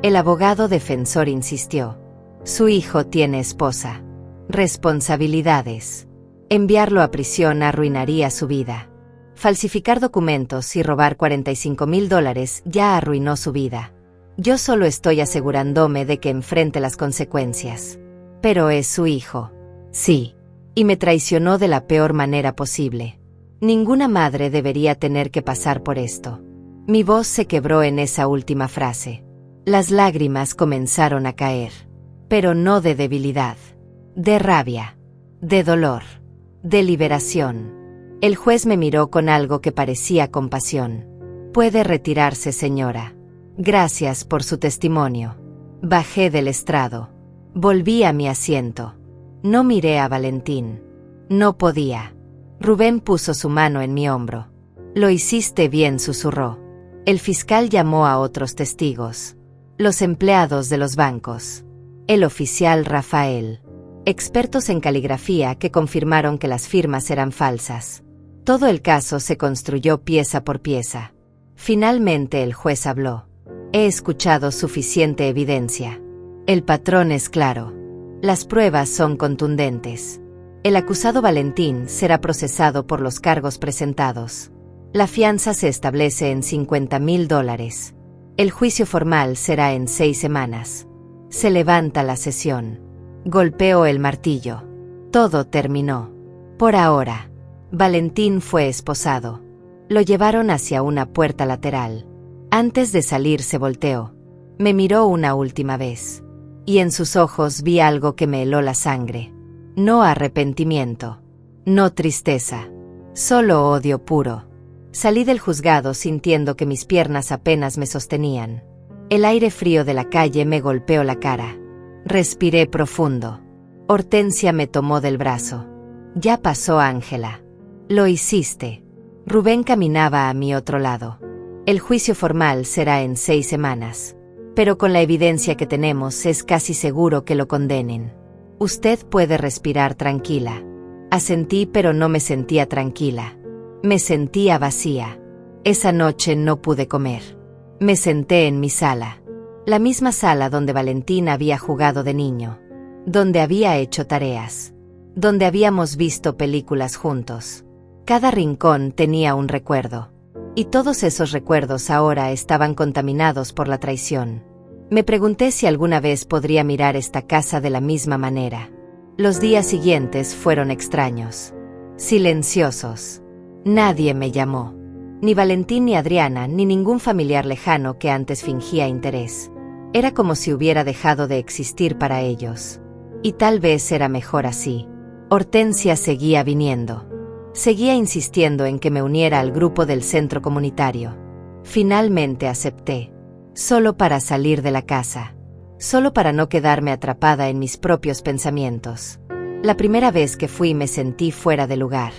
S1: El abogado defensor insistió. Su hijo tiene esposa. Responsabilidades. Enviarlo a prisión arruinaría su vida. Falsificar documentos y robar $45,000 ya arruinó su vida. Yo solo estoy asegurándome de que enfrente las consecuencias. Pero es su hijo. Sí. Y me traicionó de la peor manera posible. Ninguna madre debería tener que pasar por esto. Mi voz se quebró en esa última frase. Las lágrimas comenzaron a caer. Pero no de debilidad. De rabia. De dolor. De liberación. El juez me miró con algo que parecía compasión. Puede retirarse, señora. Gracias por su testimonio. Bajé del estrado. Volví a mi asiento. No miré a Valentín. No podía. Rubén puso su mano en mi hombro. Lo hiciste bien, susurró. El fiscal llamó a otros testigos. Los empleados de los bancos. El oficial Rafael. Expertos en caligrafía que confirmaron que las firmas eran falsas. Todo el caso se construyó pieza por pieza. Finalmente el juez habló. He escuchado suficiente evidencia. El patrón es claro. Las pruebas son contundentes. El acusado Valentín será procesado por los cargos presentados. La fianza se establece en $50,000. El juicio formal será en 6 semanas. Se levanta la sesión. Golpeó el martillo. Todo terminó. Por ahora. Valentín fue esposado. Lo llevaron hacia una puerta lateral. Antes de salir se volteó. Me miró una última vez. Y en sus ojos vi algo que me heló la sangre. No arrepentimiento. No tristeza. Solo odio puro. Salí del juzgado sintiendo que mis piernas apenas me sostenían. El aire frío de la calle me golpeó la cara. Respiré profundo. Hortensia me tomó del brazo. Ya pasó, Ángela. Lo hiciste. Rubén caminaba a mi otro lado. El juicio formal será en 6 semanas. Pero con la evidencia que tenemos es casi seguro que lo condenen. Usted puede respirar tranquila. Asentí, pero no me sentía tranquila. Me sentía vacía. Esa noche no pude comer. Me senté en mi sala. La misma sala donde Valentín había jugado de niño. Donde había hecho tareas. Donde habíamos visto películas juntos. Cada rincón tenía un recuerdo. Y todos esos recuerdos ahora estaban contaminados por la traición. Me pregunté si alguna vez podría mirar esta casa de la misma manera. Los días siguientes fueron extraños. Silenciosos. Nadie me llamó. Ni Valentín ni Adriana ni ningún familiar lejano que antes fingía interés. Era como si hubiera dejado de existir para ellos. Y tal vez era mejor así. Hortensia seguía viniendo. Seguía insistiendo en que me uniera al grupo del centro comunitario. Finalmente acepté. Solo para salir de la casa. Solo para no quedarme atrapada en mis propios pensamientos. La primera vez que fui me sentí fuera de lugar.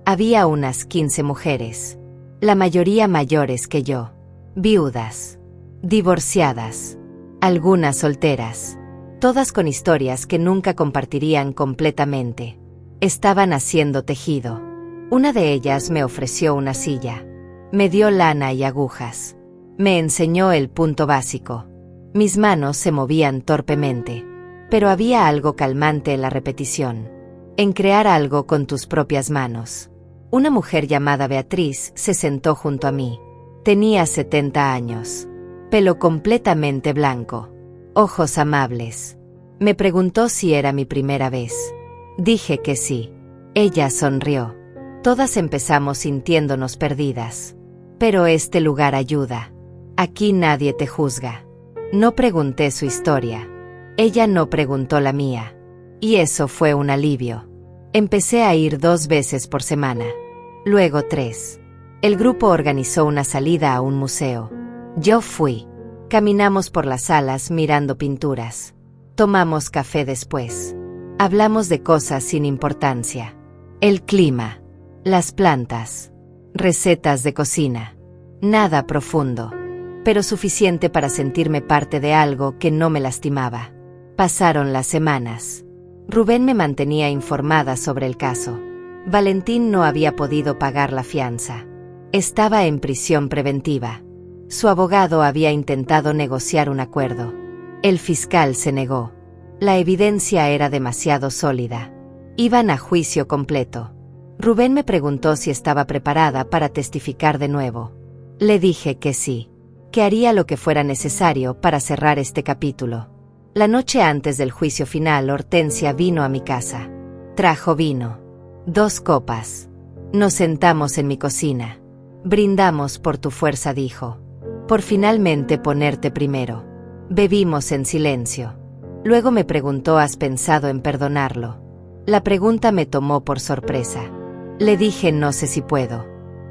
S1: Había unas 15 mujeres. La mayoría mayores que yo. Viudas. Divorciadas. Algunas solteras. Todas con historias que nunca compartirían completamente. Estaban haciendo tejido. Una de ellas me ofreció una silla. Me dio lana y agujas. Me enseñó el punto básico. Mis manos se movían torpemente. Pero había algo calmante en la repetición. En crear algo con tus propias manos. Una mujer llamada Beatriz se sentó junto a mí. Tenía 70 años. Pelo completamente blanco. Ojos amables. Me preguntó si era mi primera vez. Dije que sí. Ella sonrió. Todas empezamos sintiéndonos perdidas. Pero este lugar ayuda. Aquí nadie te juzga. No pregunté su historia. Ella no preguntó la mía. Y eso fue un alivio. Empecé a ir 2 veces por semana. Luego 3. El grupo organizó una salida a un museo. Yo fui. Caminamos por las salas mirando pinturas. Tomamos café después. Hablamos de cosas sin importancia. El clima. Las plantas. Recetas de cocina. Nada profundo. Pero suficiente para sentirme parte de algo que no me lastimaba. Pasaron las semanas. Rubén me mantenía informada sobre el caso. Valentín no había podido pagar la fianza. Estaba en prisión preventiva. Su abogado había intentado negociar un acuerdo. El fiscal se negó. La evidencia era demasiado sólida. Iban a juicio completo. Rubén me preguntó si estaba preparada para testificar de nuevo. Le dije que sí, que haría lo que fuera necesario para cerrar este capítulo. La noche antes del juicio final, Hortensia vino a mi casa. Trajo vino. 2 copas. Nos sentamos en mi cocina. Brindamos por tu fuerza, dijo. Por finalmente ponerte primero. Bebimos en silencio. Luego me preguntó: ¿has pensado en perdonarlo? La pregunta me tomó por sorpresa. Le dije: no sé si puedo.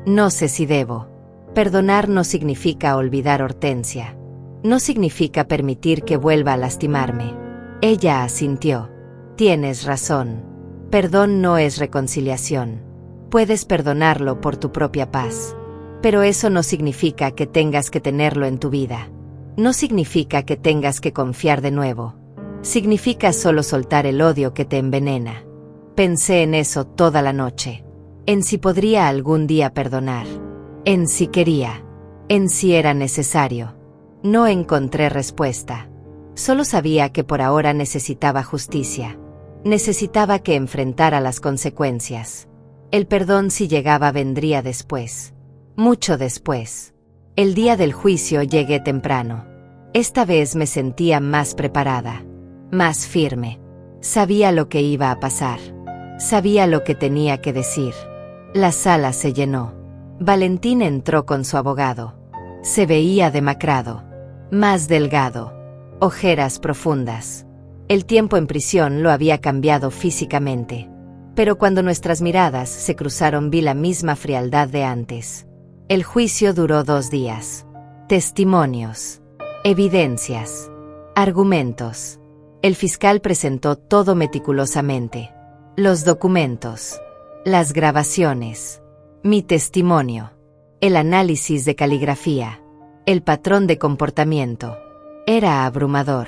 S1: No sé si debo. Perdonar no significa olvidar, Hortensia. No significa permitir que vuelva a lastimarme. Ella asintió. Tienes razón. Perdón no es reconciliación. Puedes perdonarlo por tu propia paz. Pero eso no significa que tengas que tenerlo en tu vida. No significa que tengas que confiar de nuevo. Significa solo soltar el odio que te envenena. Pensé en eso toda la noche. En si podría algún día perdonar. En si quería. En si era necesario. No encontré respuesta. Solo sabía que por ahora necesitaba justicia. Necesitaba que enfrentara las consecuencias. El perdón, si llegaba, vendría después. Mucho después. El día del juicio llegué temprano. Esta vez me sentía más preparada. Más firme. Sabía lo que iba a pasar. Sabía lo que tenía que decir. La sala se llenó. Valentín entró con su abogado. Se veía demacrado. Más delgado. Ojeras profundas. El tiempo en prisión lo había cambiado físicamente. Pero cuando nuestras miradas se cruzaron, vi la misma frialdad de antes. El juicio duró 2 días. Testimonios. Evidencias. Argumentos. El fiscal presentó todo meticulosamente. Los documentos. Las grabaciones. Mi testimonio. El análisis de caligrafía. El patrón de comportamiento. Era abrumador.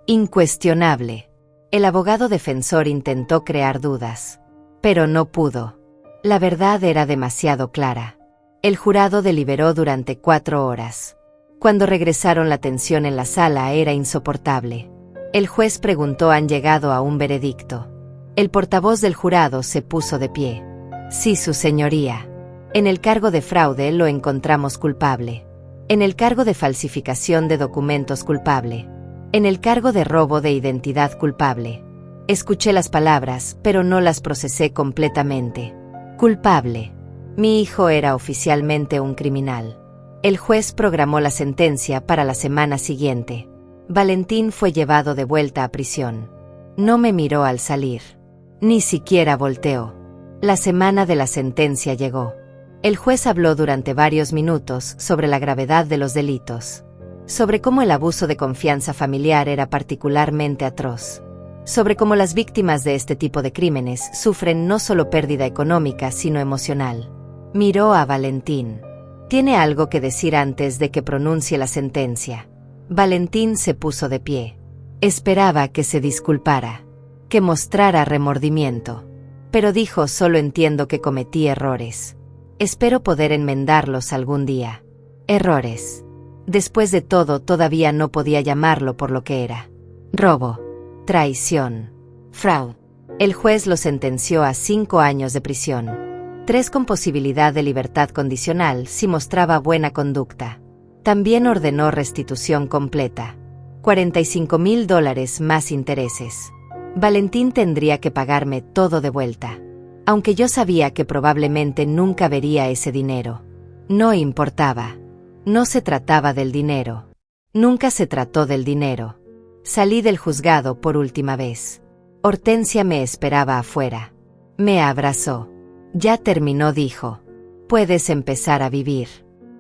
S1: Incuestionable. El abogado defensor intentó crear dudas. Pero no pudo. La verdad era demasiado clara. El jurado deliberó durante 4 horas. Cuando regresaron, la tensión en la sala era insoportable. El juez preguntó: ¿han llegado a un veredicto? El portavoz del jurado se puso de pie. Sí, su señoría. En el cargo de fraude lo encontramos culpable. En el cargo de falsificación de documentos, culpable. En el cargo de robo de identidad, culpable. Escuché las palabras, pero no las procesé completamente. Culpable. Mi hijo era oficialmente un criminal. El juez programó la sentencia para la semana siguiente. Valentín fue llevado de vuelta a prisión. No me miró al salir. Ni siquiera volteó. La semana de la sentencia llegó. El juez habló durante varios minutos sobre la gravedad de los delitos. Sobre cómo el abuso de confianza familiar era particularmente atroz. Sobre cómo las víctimas de este tipo de crímenes sufren no solo pérdida económica, sino emocional. Miró a Valentín. ¿Tiene algo que decir antes de que pronuncie la sentencia? Valentín se puso de pie. Esperaba que se disculpara, que mostrara remordimiento. Pero dijo: solo entiendo que cometí errores. Espero poder enmendarlos algún día. Errores. Después de todo, todavía no podía llamarlo por lo que era. Robo. Traición. Fraude. El juez lo sentenció a 5 años de prisión. 3 con posibilidad de libertad condicional si mostraba buena conducta. También ordenó restitución completa. $45,000 más intereses. Valentín tendría que pagarme todo de vuelta. Aunque yo sabía que probablemente nunca vería ese dinero. No importaba. No se trataba del dinero. Nunca se trató del dinero. Salí del juzgado por última vez. Hortensia me esperaba afuera. Me abrazó. Ya terminó, dijo. Puedes empezar a vivir.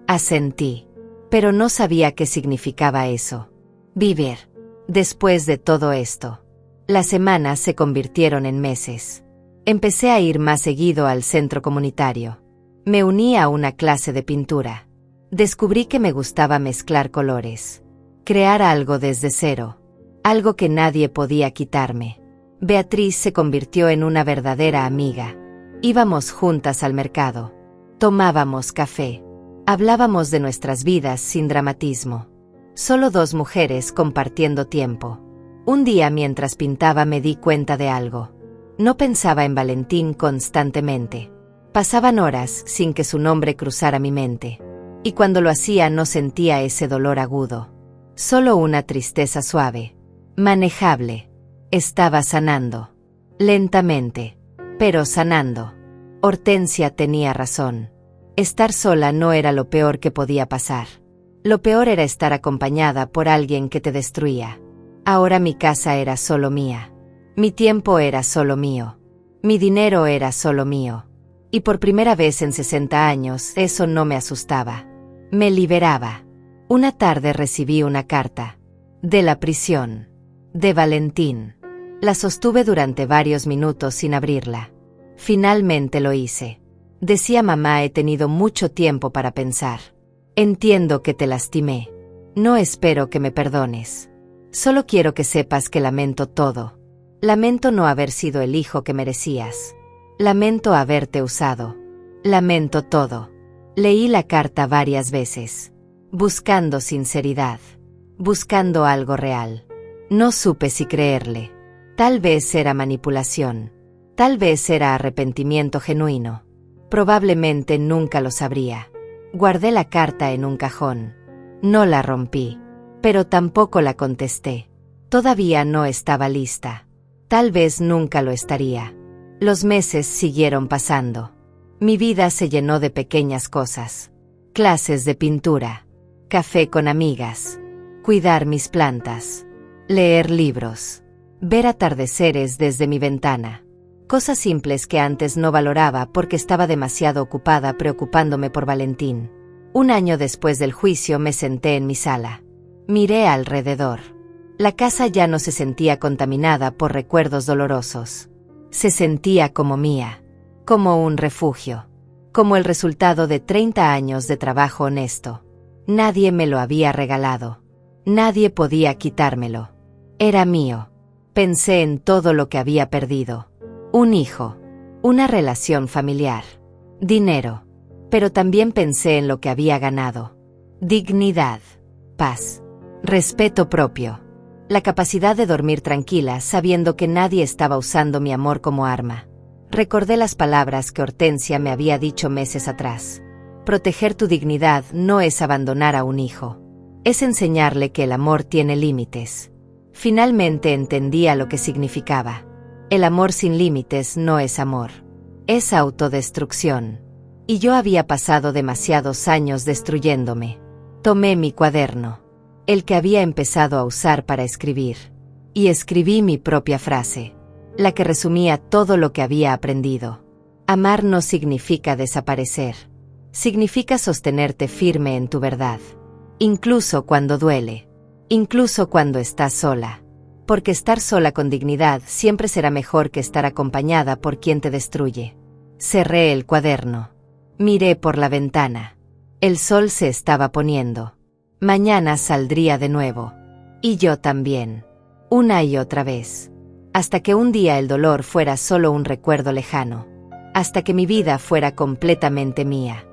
S1: Asentí. Pero no sabía qué significaba eso. Vivir. Después de todo esto. Las semanas se convirtieron en meses. Empecé a ir más seguido al centro comunitario. Me uní a una clase de pintura. Descubrí que me gustaba mezclar colores. Crear algo desde cero. Algo que nadie podía quitarme. Beatriz se convirtió en una verdadera amiga. Íbamos juntas al mercado. Tomábamos café. Hablábamos de nuestras vidas sin dramatismo. Solo dos mujeres compartiendo tiempo. Un día mientras pintaba me di cuenta de algo. No pensaba en Valentín constantemente. Pasaban horas sin que su nombre cruzara mi mente. Y cuando lo hacía no sentía ese dolor agudo. Solo una tristeza suave. Manejable. Estaba sanando. Lentamente. Pero sanando. Hortensia tenía razón. Estar sola no era lo peor que podía pasar. Lo peor era estar acompañada por alguien que te destruía. Ahora mi casa era solo mía. Mi tiempo era solo mío. Mi dinero era solo mío. Y por primera vez en 60 años, eso no me asustaba. Me liberaba. Una tarde recibí una carta. De la prisión. De Valentín. La sostuve durante varios minutos sin abrirla. Finalmente lo hice. Decía: mamá, he tenido mucho tiempo para pensar. Entiendo que te lastimé. No espero que me perdones. Solo quiero que sepas que lamento todo. Lamento no haber sido el hijo que merecías. Lamento haberte usado. Lamento todo. Leí la carta varias veces. Buscando sinceridad. Buscando algo real. No supe si creerle. Tal vez era manipulación. Tal vez era arrepentimiento genuino. Probablemente nunca lo sabría. Guardé la carta en un cajón. No la rompí. Pero tampoco la contesté. Todavía no estaba lista. Tal vez nunca lo estaría. Los meses siguieron pasando. Mi vida se llenó de pequeñas cosas. Clases de pintura. Café con amigas. Cuidar mis plantas. Leer libros. Ver atardeceres desde mi ventana. Cosas simples que antes no valoraba porque estaba demasiado ocupada preocupándome por Valentín. Un año después del juicio me senté en mi sala. Miré alrededor. La casa ya no se sentía contaminada por recuerdos dolorosos. Se sentía como mía. Como un refugio. Como el resultado de 30 años de trabajo honesto. Nadie me lo había regalado. Nadie podía quitármelo. Era mío. Pensé en todo lo que había perdido. Un hijo. Una relación familiar. Dinero. Pero también pensé en lo que había ganado. Dignidad. Paz. Respeto propio. La capacidad de dormir tranquila sabiendo que nadie estaba usando mi amor como arma. Recordé las palabras que Hortensia me había dicho meses atrás. Proteger tu dignidad no es abandonar a un hijo. Es enseñarle que el amor tiene límites. Finalmente entendía lo que significaba. El amor sin límites no es amor. Es autodestrucción. Y yo había pasado demasiados años destruyéndome. Tomé mi cuaderno. El que había empezado a usar para escribir. Y escribí mi propia frase. La que resumía todo lo que había aprendido. Amar no significa desaparecer. Significa sostenerte firme en tu verdad. Incluso cuando duele. Incluso cuando estás sola. Porque estar sola con dignidad siempre será mejor que estar acompañada por quien te destruye. Cerré el cuaderno. Miré por la ventana. El sol se estaba poniendo. Mañana saldría de nuevo. Y yo también. Una y otra vez. Hasta que un día el dolor fuera solo un recuerdo lejano. Hasta que mi vida fuera completamente mía.